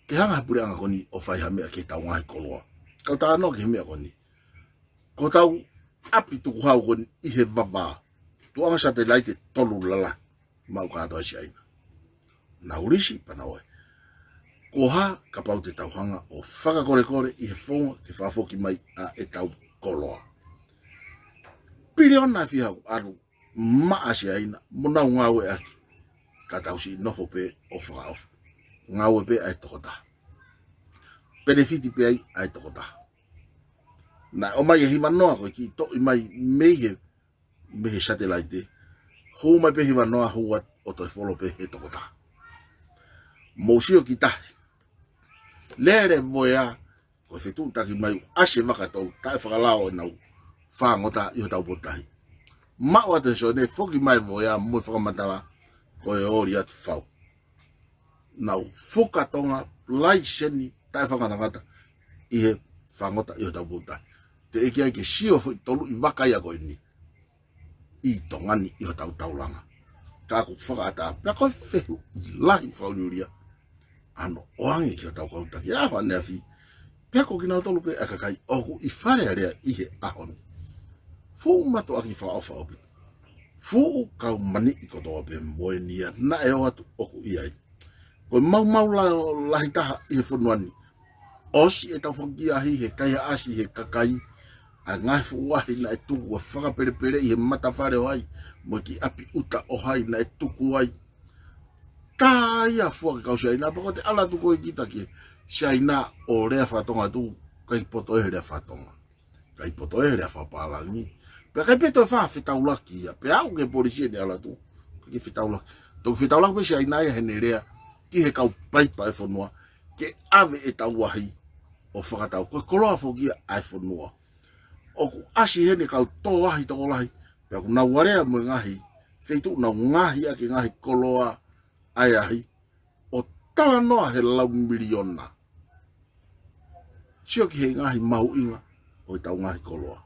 ke hanga pure anga koni o whaiha mea ki tau ngahi koloa kau tala no ki mea koni ko tau api tuku hau koni i he vava tuanga satellite tolu lala mau kato asi aina na urisi pana oe koha ka pau te tauhanga o whaka kore i he whonga ke whafoki mai a e tau koloa piriona fi hau aru ma asi aina muna ngawe aki ka tau si nofo pe o whaka ofu ngawe pe ai tokota benefiti pe ai tokota na o mai e hima noa koe ki to i mai mehe satellite ho mai pe hiwa noa hua o toi folo pe he tokota mousio ki tahi lere voia ko fetu taki mai ase waka tau tae whakalao nau whangota i ho tau potahi mao ate so ne foki mai voia mui whakamatala ko e ori atu whau nau whukatonga lai seni tae whakanangata i he whangota i ho tau potahi te eke ai ke sio fo i tolu i wakaia koe ni i tongani i ho tau taulanga ka ku whakata pia koe whehu i lahi whauriuria ano oange ki ho tau kautaki a hoa neafi pia ko kina tolu pe akakai oku i whare area i he ahoni fu mato aki whaofa opi fu kau mani i kotoa pe moe nia na e o atu oku i ai koe mau lahi taha i he whanuani osi e tau whangia ahi he kaia asi he kakai a ngai fuahi na e tuku wa whakapere i he matawhare o hai mo ki api uta o hai na e tuku ai taia fuaki kau siaina pako te ala tuko i kita ki siaina o rea whatonga tu kai poto e rea whatonga kai poto e rea whapalangi pe kai peto e whawhitaulaki ia pe au ke polisie ni ala tu ki whitaulaki tau whitaulaki pe siaina e hene rea ki he kau paipa e whanua ke ave e tauahi o whakatau koe koloa whokia ai whanua o ku asi hene kau tō ahi toko lahi pia ku nau warea mo ngahi feitu nau ngahi ake ngahi koloa ai ahi o tala noa he lau miliona sio ki he ngahi mau inga o i tau ngahi koloa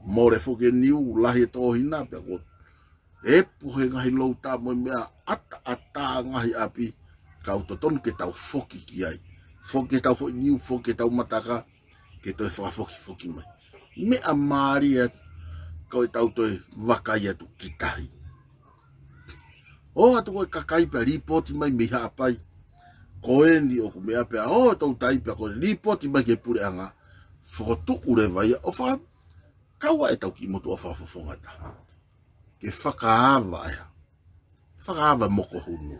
more foke niu lahi e tōhina pia ku e puhe ngahi lau tā mo mea ata ngahi api kau toton ke tau foki ki ai foke tau foki niu foke tau mataka ke toi foki mai me a maria ko tau toi wakai atu kitahi o atu ko kakai pe report mai me hapai ko endi o ku me ape o tau tai pe ko report mai ke pure anga foto ure vai o fa kawa e tau ki moto fa fofonga ta ke whakaava moko hunu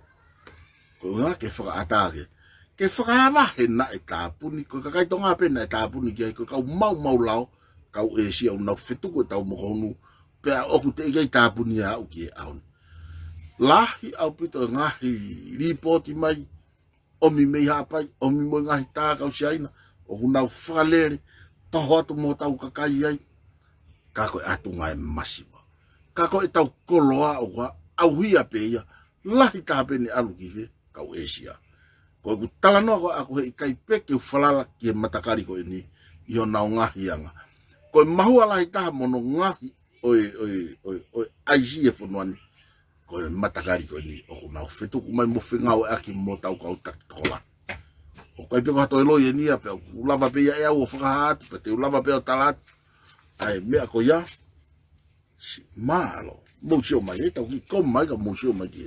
ko nga ke whakaatake ke whakaava he na e tāpuni ko kakai tonga pe na e tāpuni ki ai ko kau mau lao kau e si au na fetuko tau mo honu pe oku te i tāpuni a au ki e aun lahi au pito ngahi report mai omi mei hapai omi mo ngahi tā kau siaina o hunau whakalere toho atu mo tau kakai ai kako atunga e masiwa kako e tau koloa o wa au hia pe ia lahi ta pe ni alu ki ka Asia ko ku tala no ako he kai pe ke falala ki matakari ko ni io na ngahi anga ko mahua lahi ta mono ngahi oi aiji e fonwani ko matakari ko ni o na fetu ku mai mo fenga o aki mo tau ka utak tola o kai pe ko to elo ye ni a pe u lava pe ya o fa pe te u lava pe o talat ai me ko ya malo mo sio mai e tau ki kom mai ka mo sio mai ki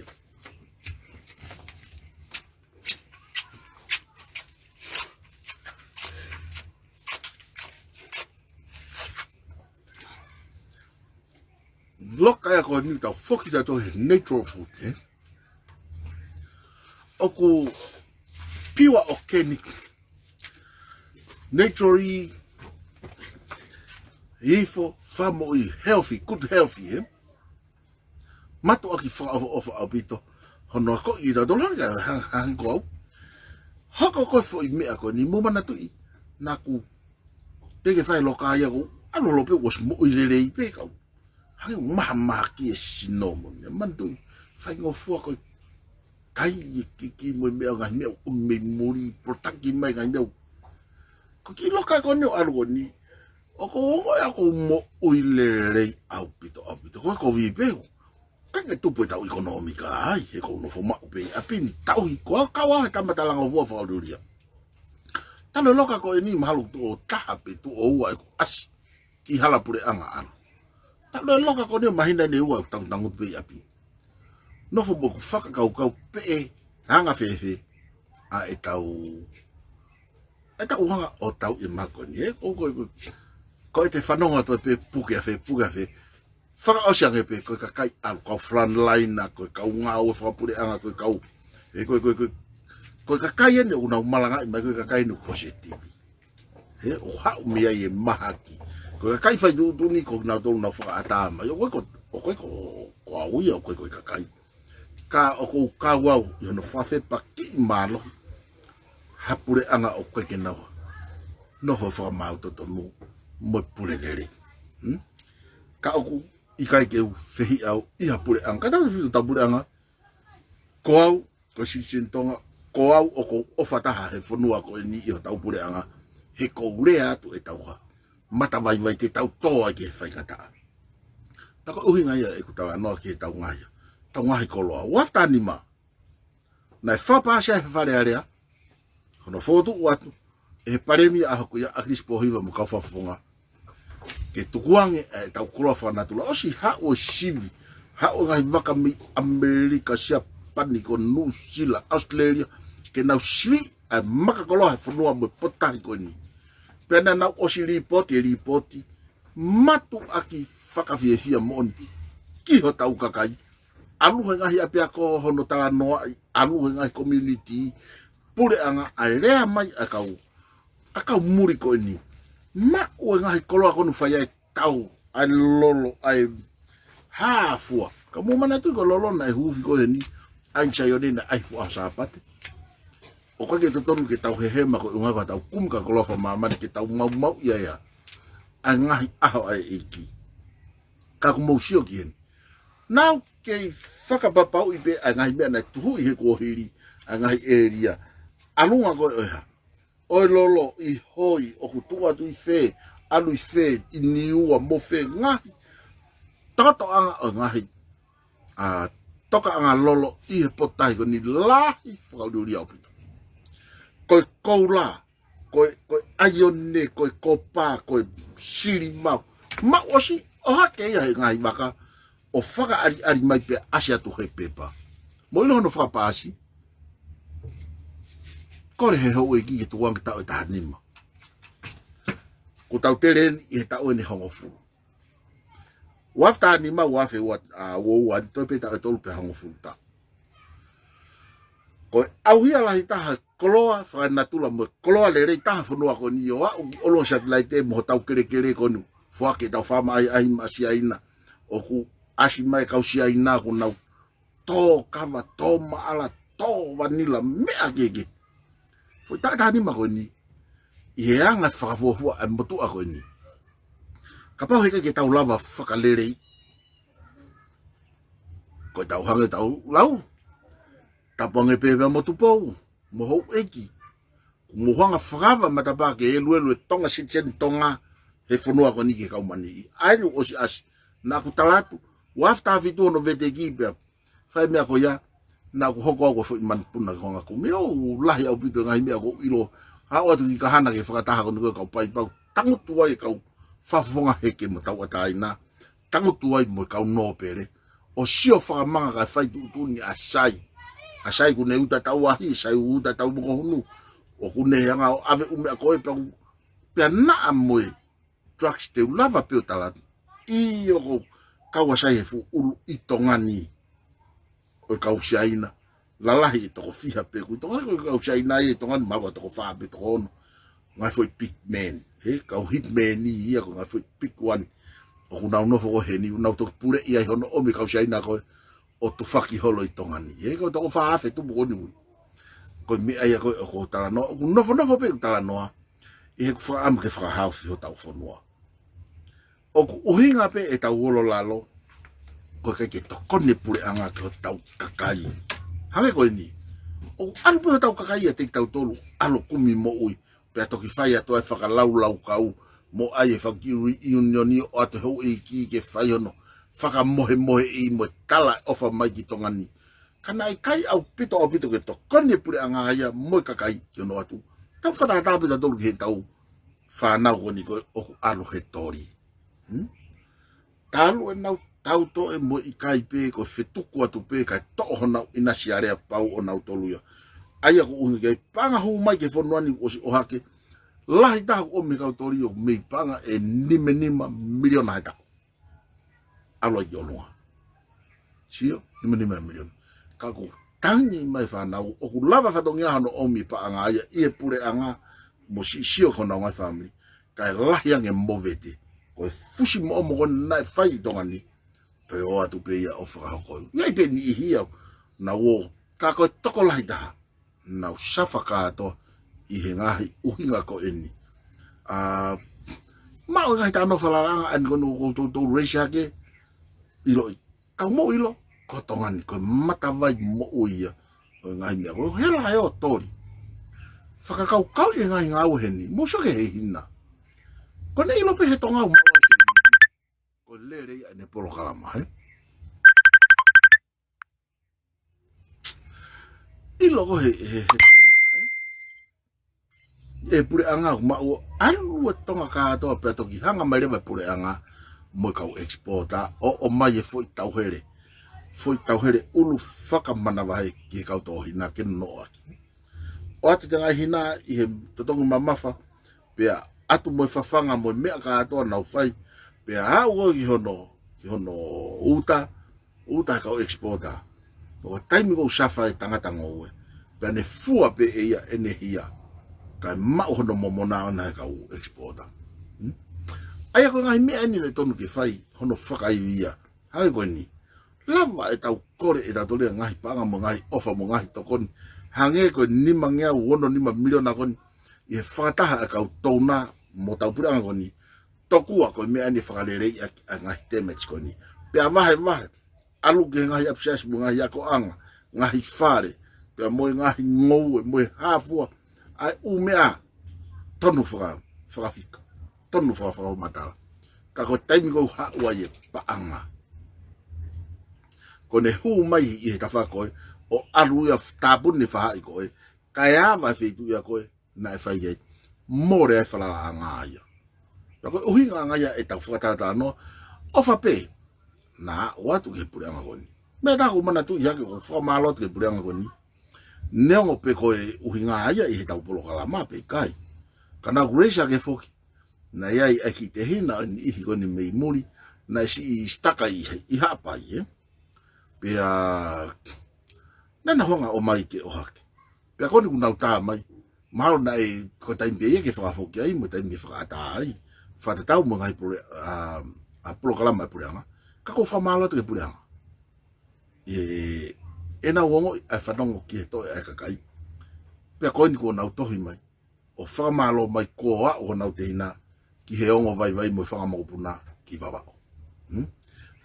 loka ya ko ni ta foki da to natural food oku pure organic naturally ifo famo healthy good healthy mato aki fa of abito hono ko i da dolanga han ko hako ko fo i me ako ni mo mana tu naku tege fai loka ya ko alo lope was mo i le pe ka hai mama ki sinomo ne mantu fai ngo fu ko kai ki mo me ga me o me muri protaki mai ga me ko ki loka ko ni algo ni o ko ya ko mo uilere au pito ko vi pe ka tu po ta económica ai e ko no fo ma pe apini tau ko ka wa ta mata lang vo fa duria ta lo loka ko ni malu to ta pe tu o wa ko as ki hala pure anga an ta lo loka ko ni mahina ni wa tang tang pe api no fo mo faka ka pe hanga fe a etau hanga o tau i mako ni ko te whanonga to pe puke fe whaka osiange pe ko ka kai al ko front line na ko ka unga o whapure anga ko ka ko ka kai ne una malanga i mai ko ka kai no positive o ha me ai mahaki ko ka kai fa du ni ko na do na whaka atama yo ko ui o ko ka kai ka o ko ka wa yo no fa fe pa ki malo hapure anga o ko ke na no ho fa ma to no mo pure dele ka o i kai ke fehi au i hapure anga ka ta fitu tabure anga ko si sintonga ko o ko o fata ha he fonua ko ni i tau pure anga he ko rea tu e tau ha mata vai te tau to ke fai kata ta ko uhinga ia e ku tawa no ke tau ngai ko lo wafta ni ma na fa pa sha fa le area no foto watu e paremi a ko ya akris po hiwa mo ka fa fonga ke tukuange tau kula fa na tu o si ha o sivi ha o ngai vaka mi America sia paniko New Zealand Australia ke na svi a maka ko lo fa no mo potari ko ni pena na o si ripoti matu aki faka fia mon ki ho tau kakai alu ngai apia ko hono tala no alu ngai community pure anga alea mai akau muri ko ni ma o ngai kolo ko no fai tau ai lolo ai hafua ka mo mana tu ko lolo na hu fi ko ni ai chayone na ai fu asapate o ko ke to tonu ke tau he ma ko nga tau kum ka kolo fa mama ke tau mau ya angai aho ai iki ka ko mo sio kien now ke faka papau ibe angai me na tu he ko hiri angai area alunga ko oi lolo i hoi o kutua tu i fe alu i fe i niua mo fe ngahi toto anga o ngahi toka anga lolo i he potai ko ni lahi whakauduri au pito koi koula koi aione koi kopa koi siri mau ma osi o hake ia he ngahi maka o whaka ari mai pe asia tu he pepa mo ilo hono whakapasi kore he ho e ki tu wang ta o ta nima ko tau teren i he ta o ni hongo fu wafta nima wafe wat wo wan to pe ta to pe hongo fu ta ko au hia la ta koloa fa na tu la mo koloa le re ta fu no ko ni o o lo satellite mo tau kere ko nu fu ke ta fa mai ai masia ina o ku asi mai ka usia ina ko na to kama to ma ala to vanilla me agege foi ta ni ma ko ni ia nga fa fo a motu a ko ni Kapau heka ke tau lava whakalere. Ko tau hange tau lau. Tapange pepe mo tupou. Mo hou eki. Mo hanga whakawa matapa ke e tonga sitsen tonga. He whanua ko ni ke kaumani. Airu osi asi. Nā ku talatu. Wafta hafitu ono vete kipea. Whai mea ko ia. Nā ku hoko ako fo iman puna ko ngā ku. Meo lahi au pito ngai mea ko ilo. Hao atu ki kahana ke whakataha ko nuko kau pai pau. Tangu tuai kau whafonga heke mo tau atai nā. Tangu tuai mo kau nōpere. O sio whakamanga kai whai tuutuni asai. Asai ku ne uta tau ahi. Sai uta tau moko hunu. O ku ne hanga o ave ume a koe pau. Pea naa moe. Drugs te ulava peo talatu. Iyo ko kawasai he fu ulu itongani. O kau siaina. Lalahi e toko fiha pe. Kui tongani ko kau siaina e tongani mawa toko whaape toko ono. Ngai foi pick man. He kau hitman ni ia ko ngai foi pick one. O ku nau nofo ko he ni. Nau toko pure ia i hono omi kau siaina koe. O tu whaki holo i tongani. He ko toko whaape tu buko ni ui. Ko mi aia koe o ko talanoa. O ku nofo pe talanoa. I he ku whaam ke whakahau fiho tau whanua. O ku uhinga pe e tau olo lalo. Ko ke tokone pure anga ke o tau kakai. Hange koe ni. O anu pe o tau kakai a te tau tolu. Alo kumi mo ui. Pea toki whai ato e whakalau kau. Mo ai e whakiuri iunioni o ato hau e ki ke whai hono. Whakamohe i mo kala ofa mai ki tongani. Kana i kai au pito o pito ke tokone pure anga haia mo kakai ki ono atu. Tau whatata pita tolu ki he tau. Whanau ko ni koe o ku alo he tori. Talu e nau tau to e mo i kai pe ko whetuku atu pe kai toho nau ina siarea pau o nau toluia. Aia ko ungi kei panga huu mai ke whanuani o si ohake. Lahi taha ko omi kau tori o mei panga e nima miliona hai taku. Alo i onua. Sio, nima miliona. Kako tangi mai whanau o ku lava whatongia hano omi pa anga aia i e pure anga mo si sio kona ngai family. Kai lahi ange movete. Ko fusi mo ko na fai tongani pe o atu pe ia o fra ko ia pe ni hia na wo ka ko toko lai da na safa ka to I he ngahi uhinga ko eni ma o ngai ta no fala an ko no to reisa ke ilo ka mo ilo ko tongani ko mata vai mo uia o ngai me ko hela e o tori faka kau e ngai ngau heni mo so ke he hina ko nei lo pe he tonga o mawa ko lere ia ne polo kalama I logo he tonga e pure anga ma o alu tonga ka to pe to ki hanga mai le pure anga mo ka exporta o mai e foi tau here ulu faka mana vai ki ka to hina ke no o atu tanga hina I he totongu mamafa pe atu mo fafanga mo me ka to na fai pe a o ki hono uta ka exporta o taimi ko safa e tangata ngowe pe ne fua pe e ia ene hia ka ma hono momona na ka exporta aya ko ngai me ani le tonu ke fai hono faka ia hai ko ni lava e tau kore e tau le ngai panga mo ngai ofa mo ngai tokon hange ko ni mangia wono ni miliona kon e fata ka tona mo tau pura ngoni toku ko me ani fakalere a ngai damage ko ni pe avahe alu ke ngai abses mo ngai ko anga ngai fare pe mo ngai ngou mo hafua ai umea tonu fika tonu fra matala ka ko taimi ko ha wa ye pa anga ko ne hu mai I ta fa ko o alu ya tabu ni fa ko ka ya va fe tu ya ko na fa ye mo re fa la anga ya ko o hinga anga ya e ta fa ta no o fa pe na watu ke pure anga ko ni me ta ko mana tu ya ke fa malo ke pure anga ko ni ne ngo pe ko o hinga ya I ta polo kala ma pe kai kana grecia ke foki na ya I ki te hina I ko ni me muri na si staka I hapa ye pe nana honga o mai ke o hake pe ko ni kuna uta mai malo na e ko taimi pe ke fa foki ai mo taimi fa ta ai fa ta tau mo ngai pure a polo kala ma pure anga ka ko fa malo te pure anga e na wongo a fa no ki to e ka kai pe ko ni ko na to hi mai o fa malo mai ko a o na te ina ki he ongo vai mo whanga mo puna ki vavao.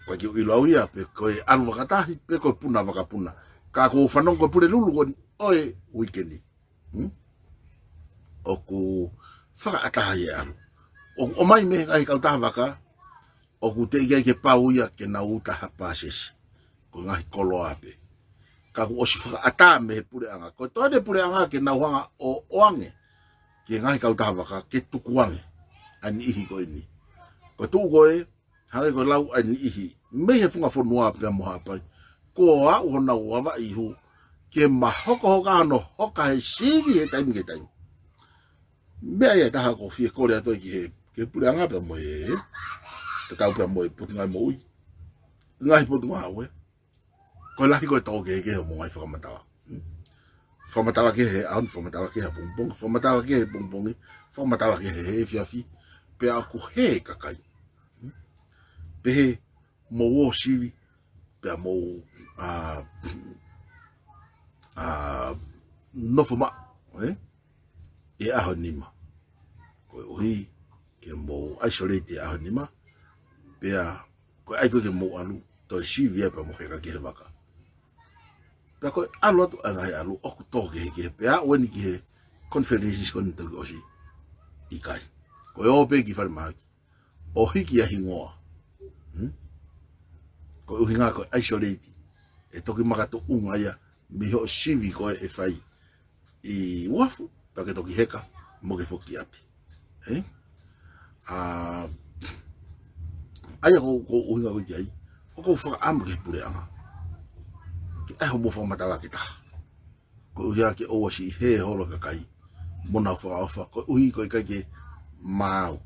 Koe ki ilo au ia pe koe alu wakatahi pe koe puna wakapuna. Ka ko whanong koe pule lulu koe oe weekendi. O ku whaka ataha e alu. O mai me kai kautaha waka o ku te ikai ke pau ia ke na utaha pasesi. Ko ngahi kolo ape. Ka ku osi whaka ataha me he pule anga. Koe toane pule anga ke na wanga o oange. Ke ngahi kautaha waka ke tukuange. Ani ihi koe ni. Koe tuu koe, hange koe lau ani ihi. Me he funga whanua pia moha pai. Ko a uhona uawa ihu. Ke mahoko hoka ano hoka he sivi he taimi ke taimi. Mea ia taha ko fie kore atoi ki he. Ke pule anga pia moe he. Te tau pia moe putungai mo ui. Ngahi putunga hawe. Koe lahi koe toke ke he mo ngai whakamatala. Whamatala ke he aun, whamatala ke he pungpung. Whamatala ke he pungpungi. Whamatala ke he fiafi. Pea aku he kakai. Pehe mo wo sivi. Pea mo nofo ma. E aho nima. Koe uhi ke mo isolate e aho nima. Pea koe aiko ke mo alu. Toi sivi e pa mo heka ke he waka. Pea koe alu atu angai alu. Oku toke he ke he. Pea weni ki he conferences koni toki osi. Ikai. Koe ope ki whare mahaki. O hiki a hingoa. Koe uhi ngā koe isolate. E toki makato unga ia. Miho sivi koe e whai. I wafu. Take toki heka. Mo ke whoki api. Aia ko uhi ngā koe ki ai. Ko whaka amu ke pure anga. Ki aiho mo whamatala ki taha. Koe uhi a ke oa si he holo kakai. Mona whaka awha. Koe uhi koe kai ke mau.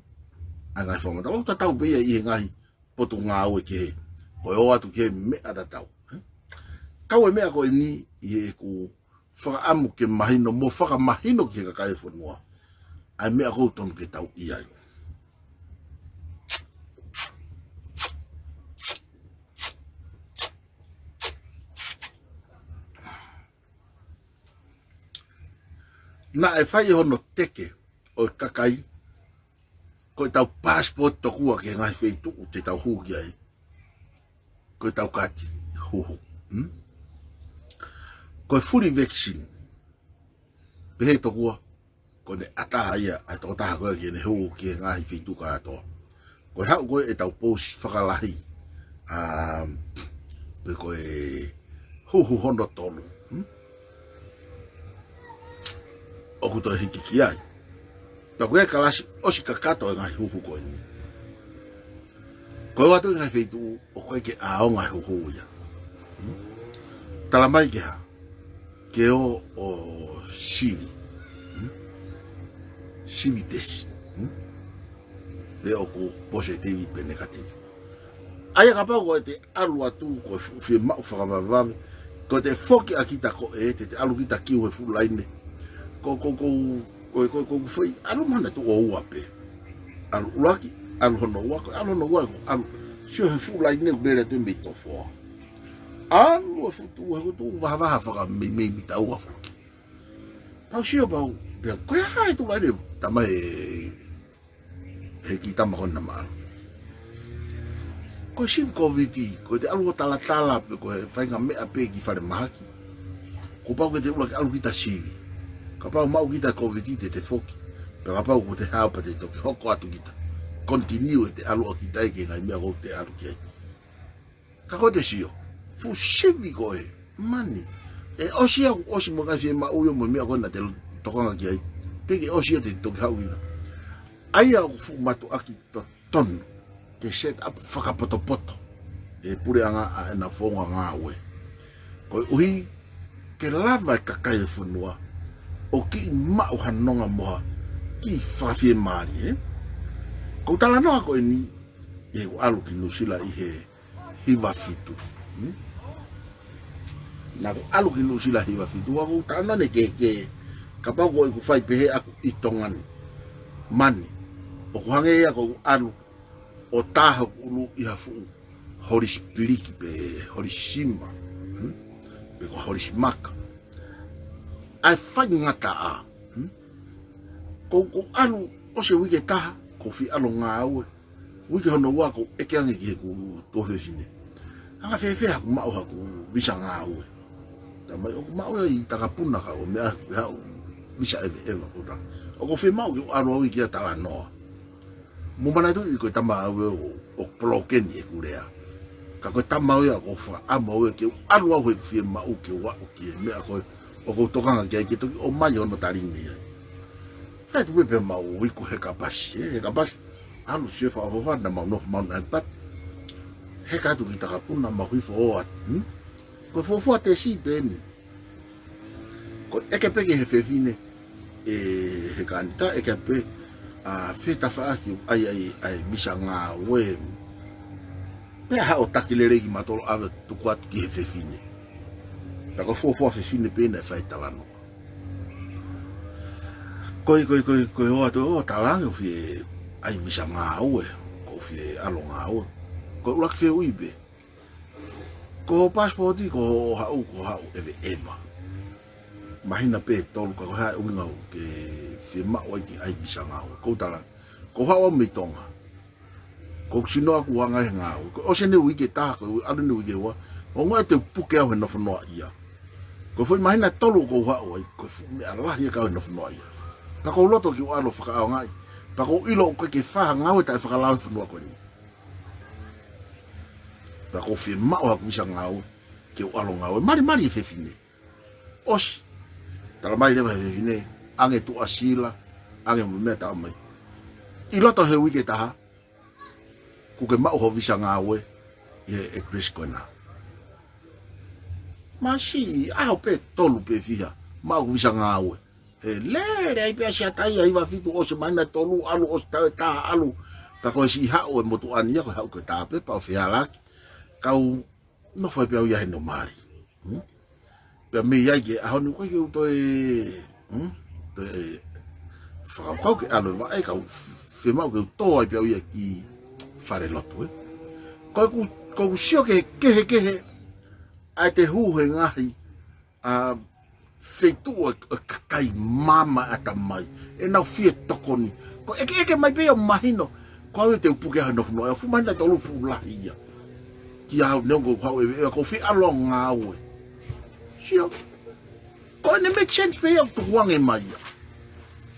Angai whamatala. Uta tau beia i he ngahi. Poto ngā ue ke he. Koe o atu ke mea da tau. Kau e mea koe ni i he ku whaka amu ke mahino. Mo whaka mahino ki he kakai whanua. Ai mea kou tonu ke tau i ai. Na e whai hono teke o kakai. Koe tau passport tokua ke ngai wheitu te tau huki ai. Koe tau kati huhu. Koe fully vaccine. Pehe tokua. Koe ne ataha ia a toko taha koe ke ne huu ke ngai wheitu ka atoa. Koe hau koe e tau pōsi whakalahi. Pe koe huhu hono tolu. Oku toi hiki ki ai. Pea koe kalasi osi kakato e ngai huhu koe ni. Koe watu ngai wheitu o koe ke ao ngai huhu ia. Tala mai ke ha. Ke o sivi. Sivi tesi. Pe oku positivi pe negativi. Aia kapau koe te alu atu koe fie mau whakavavave. Koe te whoki akita koe te alu kita kiu he fulaine. Ko foi alu mana tu o uape alu laki alu hono wako alu sio he fu like ne grele tu mi tofo alu fu tu va fa me ta uafa ta sio ba pe ko ya tu lai tama he kita ma hona mal ko si covid ko te alu tala pe ko fa nga me ape ki fa mahaki ko pa ko te alu kita sivi kapau mau kita covid te foki. Pero kapau ko te hao pa te toki hoko atu kita. Continue te alu a kita ke ngai mea kou te alu ki ai. Kako te sio. Fu sivi koe. Mani. E osi aku osi mo ngai fie ma uyo mo mea koe na te tokanga ki ai. Teke osi te toki hau ina. Ai aku fu matu aki to tonu. Te set up whakapoto. E pure anga a na fonga ngā ue. Koe uhi ke lava kakai e whanua. O ki mau hanonga moha ki whawhie maari, Ko tala noa ko ni e ko alu ki nusila i he hiwa fitu. Na ko alu ki nusila hiwa fitu ako tala ne ke kapau ko i ku whai pehe aku i tongani mani. O ku hange ako alu o taha ku ulu i hafu hori spiliki pe hori simba. Pe ko hori simaka. Ai whai ngata a. Ko alu o se wike taha, fi alonga o wiki hono wako eke ange ki ku tofe fine anga fe aku mau haku bisa ngau tama o mau i takapuna ka o mea ha bisa eva puta o ko fe mau ki aro wiki atala no mo mana tu ko tama o ploken e kurea ka ko tama o ko fa amo ki aro o fi mau ki wa o ki mea ko o ko toka ki to o mai no taringi fa tu pe mau wiku he kapasi alu chefa avova na mau no mau na pat he ka tu kita kapuna mau hi fo at ko fo te si beni ko e ke pe ke he fefine e he kanta e ke pe a feta fa ki ai misanga we pe ha o takilere ki matolo ave tu kwat ki he fefine ta ko fo fefine pe na fa italano ko o to talango fi ai bisa ngau ko fi alonga o ko lak fi uibe ko passport ko hau eva mahina pe tolu ko ha unga ke fi ma o ki ai bisa ngau ko tala ko ha o mitonga ko sino aku wanga ngau ko o se ne wike ta ko adu ne wike wa o ngo te puke o no fno ia ko foi mahina tolu ko ha o ko me Allah ia ka no fno ia ta ko loto ki alo faka o ngai pa ko ilo ko ke fa ngau ta fa la fu no ko ni pa ko fi ma o ku sa ngau ke alo ngau mari fe fine os tala mai le fe fine ange tu asila ange mo meta mai ilo to he wike ta ku ke ma o visa ngau e Chris kona masi a pe tolu pe fia ma o visa ngau le ai pe sia tai ai va fitu o se mana tolu alu o ta alu ta ko si ha o mo tu ania ko ha ko ta pe pa fiala kau no foi pe ia no mari pe me ia ge a no ko to fa ko ke alu va ai kau fe ma ko to ai pe ia ki fare lotu ko sio ke ai te hu he ngahi a feito o kai mama ata mai e na fie tokoni ko eke mai pe o mahino ko te puke no no fu mai na tolu fu la ia ki a no go ko fi along ngawe sio ko ne make sense pe o tuange mai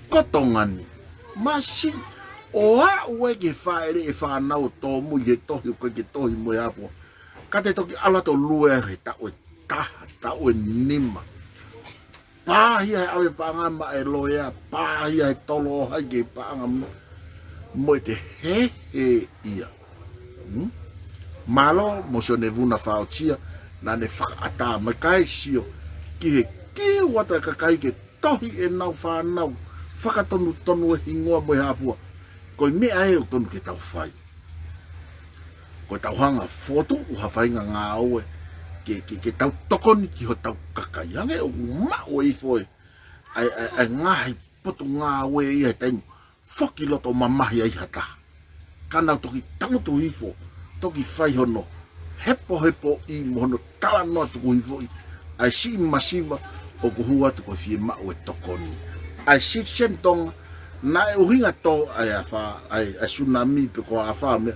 ko tongani masi o a we ke faere e fa na o to mu ye to ko ke to mo ya po ka te to ki ala to lue ta o nima pahia ave panga ma e loia pahia e tolo hai ge panga mo te he ia malo mo so ne vuna faotia na ne fa ata ma kai sio ki wata ka kai ke tohi e nau fa nau fa tonu e hingoa mo ha pu ko me ai o tonu ke tau fai ko tau hanga foto u ha fai nga ngau ke tau tokoni ki ho tau kakaiange o ma o i foi ai ngai potu ngā we i tai foki loto mamahi ai hata kana toki tau tu ifo toki fai hono hepo i mono tala no tu ifo ai si masiva o ku hua tu ko fie ma o tokoni ai si sentong na e uhinga to ai afa ai tsunami pe ko afa me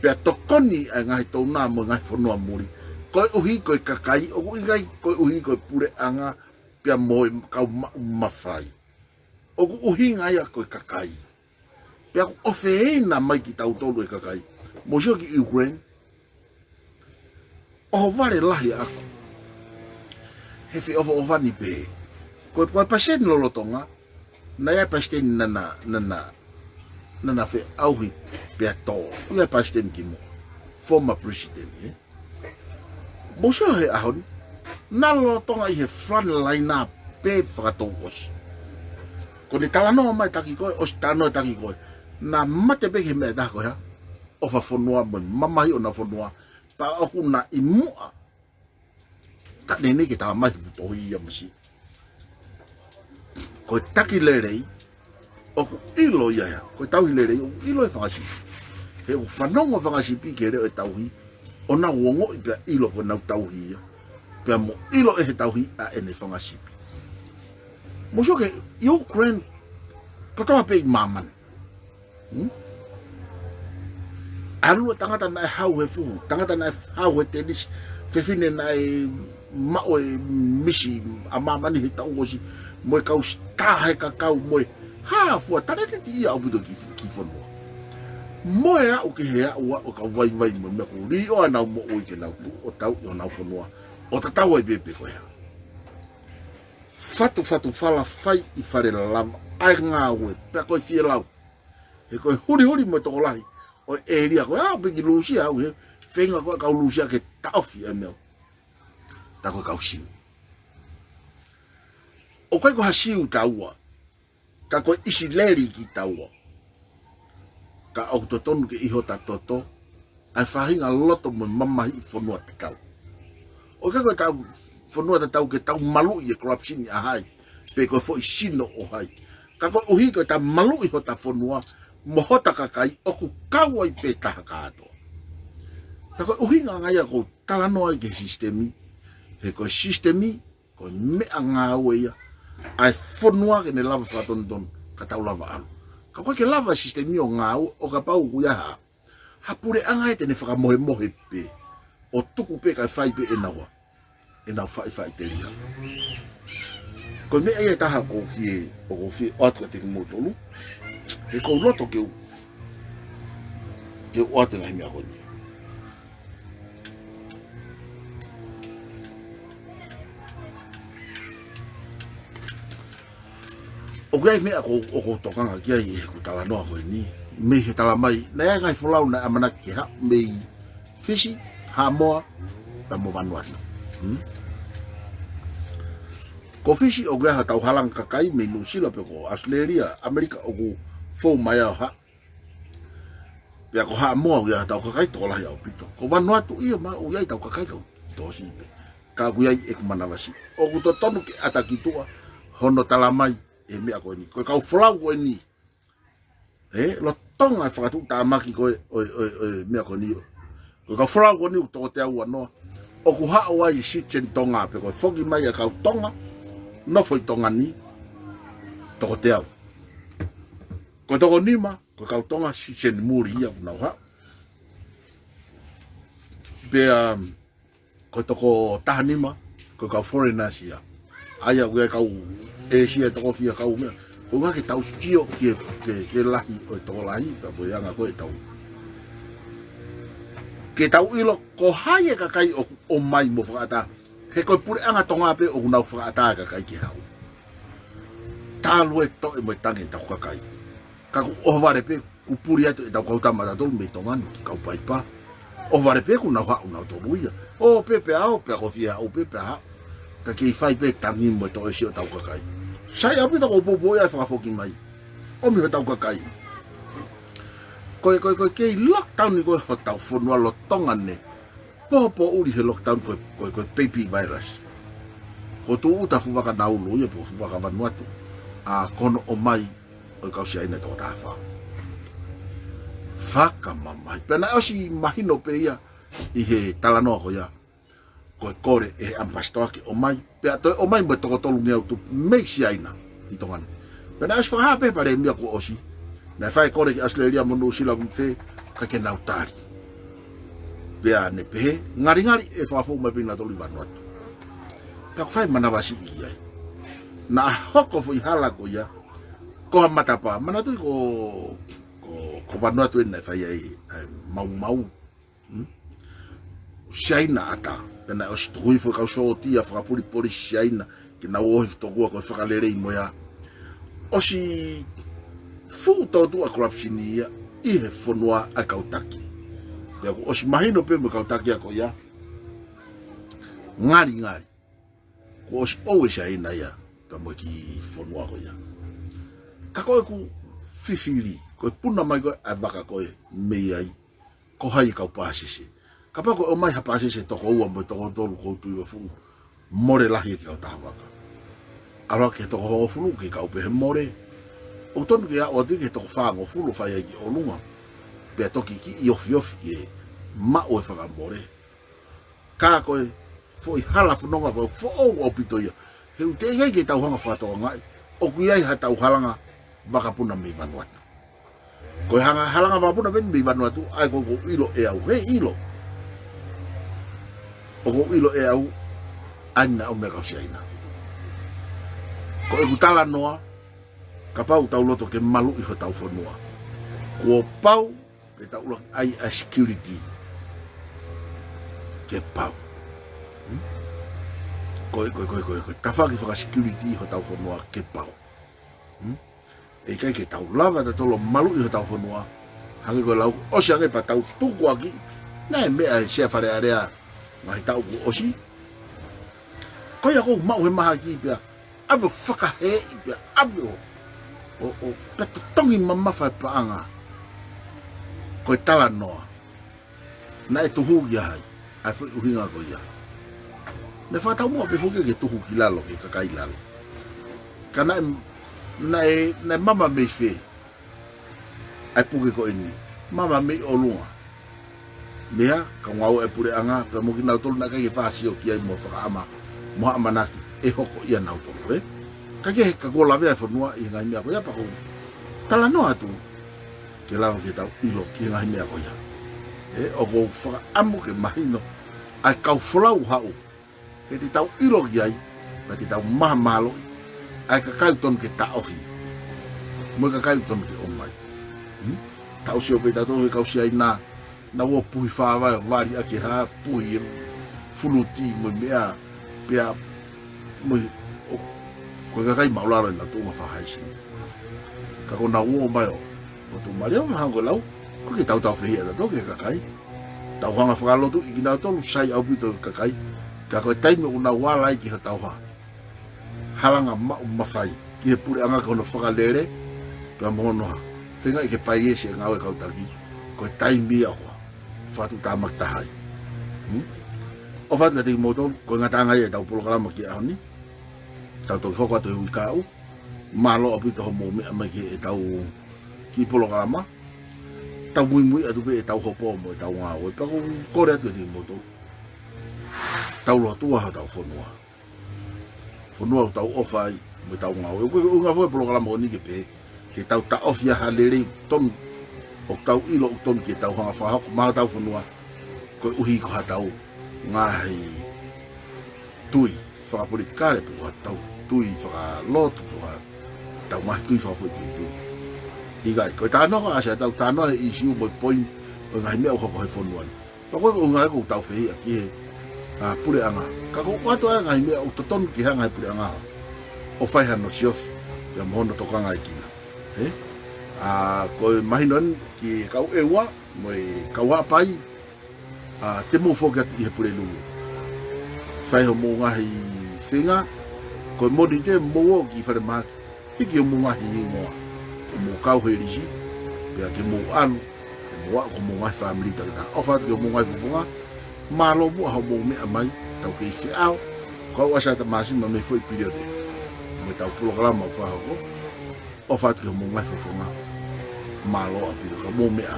pe tokoni ai ngai to na mo ngai fono amuri ko uhi ko kakai o ngai ko uhi ko pure anga pia mo ka mafai o uhi ngai ko kakai pia o feina mai ki tau tolu e kakai mo jo ki Ukraine o vale lahi ako hefe o vani pe ko pasen lo lotonga na ya pasen nana fe auhi pia to na pasen ki mo former president Moso he ahon nalo tonga i he front line up pe fratongos ko ni tala no mai taki ko o stano taki ko na mate be he me da ko ya o fa fonua mo mama hi ona fonua pa o kuna imu ta nene ki ta mai to hi ya msi ko taki lere o ilo ya ko tau lere o ilo e fa si he o fanongo fa si pi ke re tau hi ona wongo i ilo ko na tauhi pe mo ilo e tauhi a ene fanga sipi mo so ke Ukraine ko to pe maman Alu tangata na hau he fu, tangata na hau he tenis, fefine na mao misi amamani he taongosi, moe kau stahe kakau moe, ha fua tane te ti ia obuto ki fonua. Moe a o ke hea ua o ka vai mo me ko ri o ana mo o ke na o tau o na fonua, o ta tau ai bebe ko hea. Fatu fala fai I fare lama, ai ngā ue, pia koe fie lau. He koe huri mo toko lahi, o e ria koe, peki lusia au he, whenga koe kau lusia ke tauwhi e meo. Ta koe kau siu. O koe ko ha siu taua, ka koe isi leri ki taua. Ka au totonu ke iho ta toto, ai whahinga loto mo mamahi I whanua te kau. O koe koe tau, whanua te tau ke tau malu I e corruption I a hai, pe koe fo I sino o hai. Ka koe uhi koe ta malu I ho ta whanua, mohota kakai oku kau ai pe taha kātoa. Ta koe uhi ngā ngai a koe talanoa I ke sistemi, he koe sistemi, koe mea ngā uea, ai whanua ke ne lava whakatonton ka tau lava alu. Ka koe ke lava sistemi o ngā u, o ka pau kuia ha, hapure angai te ne whakamohe pe, o tuku pe kai whai pe e nawa, e nau whai te ria. Koe mea ia taha ko fie, o ko fie o atu ka te motolu, e kou loto ke o ate ngahi mea koni. O kai mea ko tokanga kia I ku tala noa koe ni, me he tala mai, na ea ngai wholau na amana ki ha, me fisi, ha moa, pa mo vanuatu. Ko fisi o gaya tau halang kakai me New Zealand pe ko Australia, Amerika o ku fo mai au ha. Pea ko ha moa gaya tau kakai to lahi au pito. Ko Vanuatu ia ma o yai tau kakai ko to si pe. Ka ku yai e ku manawasi. O ku to tonu ke ataki tua hono talamai e mea ko ni. Ko kau flau ko ni. Lo tonga whakatu ta maki ko mea ko ni. Ko kau flau ko ni to te au no. O ku ha o ai si chen tonga pe ko fogi mai a kau tonga. No foi tonga ni toko te au. Ko toko nima, ko kau tonga si chen muri ia kuna ha. Pea, ko toko taha nima, ko kau foreigners ia. Aia ue kau Asia toko fia kau mea. Ko ngā ke tau stio ke lahi o toko lahi, pa po ianga koe tau. Ke tau ilo, ko haie kakai o mai mo whakata. He koe pure anga tonga pe o kunau whakaata kakai ki hau. Tālu e to e mo tangi tau kakai. Kaku ohware pe ku puri atu e tau kautama tatolu me tongani ki kau paipa. Ohware pe ku nau hau nau toruia. O pepe hau pe ako fia hau pepe hau. Ka kei whai pe tangi mo to e sio tau kakai. Sai api tako popo ia whakafoki mai. O mi tau kakai. Koe kei lockdown ni koe ho tau whanua lo tongane. Popo uri he lockdown koe baby virus. Ko tu uta fuwaka naulu ia po fuwaka Vanuatu. A kono o mai o kau si aina tō tāwha. Whaka mamai. Pena osi mahino pe ia I he talanoa ko ia. Koe kore e ampastoake o mai. Pea toi o mai mo toko tolu ngeau tu mei si aina I tongani. Pena osi whaha pe pare mia ko osi. Na whai kore ki Australia mo New Zealand whe ka ke nautari. Pea ne pehe, ngari e whawhafu mai pina tolu Vanuatu. Pea ko whai manawasi I ai. Na hoko fo I hala ko ia, ko ha matapa, manatu ko Vanuatu e nai whai ai mau. Siaina ata, pena o situhui fo kau sootia, whakapuri siaina, ki na ohi tokua ko whakalerei mo ia. O si fu tōtua corruption ia, I he whanua a kautaki. Pea ko osi mahino pe mo kautaki ako ia. Ngari. Ko osi owe sia ina ia. Ta mo ki whanua ko ia. Ka koe ku fifiri. Koe puna mai koe a waka koe mei ai. Ko hai kau pāsese. Ka pa koe o mai ha pāsese toko ua mo toko tolu koutu iwa fu. More lahi e ki kau taha waka. Aroa ke toko hoa fulu ke kau pehe more. O tonu ke a o te ke toko whaango fulu whai ai ki o lunga. Pea toki ki I ofi ke ma o e whakamore. Ka koe fo I hala whanonga koe fo o pito ia. Heu te iai ke tau hanga whatoa ngai. O kui ai ha tau halanga waka puna me Vanuatu. Ko halanga mapuna ben mi vanu atu ai ko ilo e au he ilo. O ko ilo e au ana o me ka siaina. Ko e kutala noa ka pau tau loto ke malu i ho tau fonua. Ko pau ke tau lo ai a security. Ke pau. Ko tafaki fa security ho tau fonua ke pau. E kai ke tau lava ta tolo malu i ho tau fonua. Hangi ko lau osi ange pa tau tuku aki. Na e mea sea whare area mahi tau ku osi. Ko ia ko mau he maha ki pia. Awe whakahe i pia. Awe o peta tongi mamawhai paanga. Ko e tala noa. Na e tuhu ia hai. Ai fui uhinga ko ia. Me whatau mua pe fuke ke tuhu ki lalo ke kakai lalo. Ka na e mama mei whee. Ai puke ko ini. Mama mei o lunga. Mea, ka ngau e pure anga, pe mo ki nau tolu na kai e whaasio ki ai mo whakaama. Moha amanaki, e hoko ia nau tolu, eh? Ka ke ka gola vea whanua i ngai mea ko ia pako. Tala noa tu. Ke lawa ke tau ilo ki ngai mea ko ia. O ko whakaamu ke mahino. Ai kau whalau hau. Ke te tau ilo ki ai. Ka te tau maha malo. Ai ka kau ton ke taohi. Mo ka kau ton ke omai. Tau sio pe tau kau si ai na. Na wo pui whāwai wari ake ha pui fuluti mo mea pia mo ko ka kai maularo na tu ma whahaisi. Ka ko na wo mai o tu mario ma hango lau ko ke tau whia ta toke ka kai. Tau hanga whakalotu i kina tolu sai au pito ka kai. Ka koe taime una wala i ki ha tau ha. Halanga mawhai ki he pure anga kono whakalere pia mohono ha. Whenga i ke pai ese ngawe kautaki koe taime au fatu tamak tahai. O fatu ka tiki motor, ko ngatanga ia tau polokalama ki ahoni. Tau toki hoko atu hui kau. Malo apito ho momi ama ki e tau ki polokalama. Tau mui atu pe e tau hopo mo e tau ngau. E pako kore atu tiki motor. Tau loa tua ha tau whanua. Whanua tau ofai mo e tau ngau. E koe unga fwe polokalama o nike pe. Ke tau ta ofia halerei tonu. O tau ilo o tonu ke tau hanga whahako maha tau whanua koe uhi ko ha tau ngahi tui whakapolitikare pu ha tau tui whakalotu pu ha tau ngahi tui whakapoi tui igai koe tānoka asa tau tānoa he isiu mo point o ngahi mea uhoko he whanua pa koe o ngahi kou tau whehia ki he pure anga ka kou kato a ngahi mea o totonu ki hanga he pure anga o whaiha no siofi ya mohono toka ngai kina koe mahinon ki kau ewa mo kau hapai te mo fokat i he pure lungu whai ho mo ngahi whenga koe modi te mo ki whare maki hiki o mo ngahi ingoa o mo kau he risi pia ke mo anu ke mo ako mo ngahi family tarita o whatu ke mo ngahi fufunga malo mo aho mo mea mai tau ke i whiau kau asa ta masi ma me foi periode mo tau pulo kalama whahoko o whatu ke mo ngahi fufunga malo api ka mo mea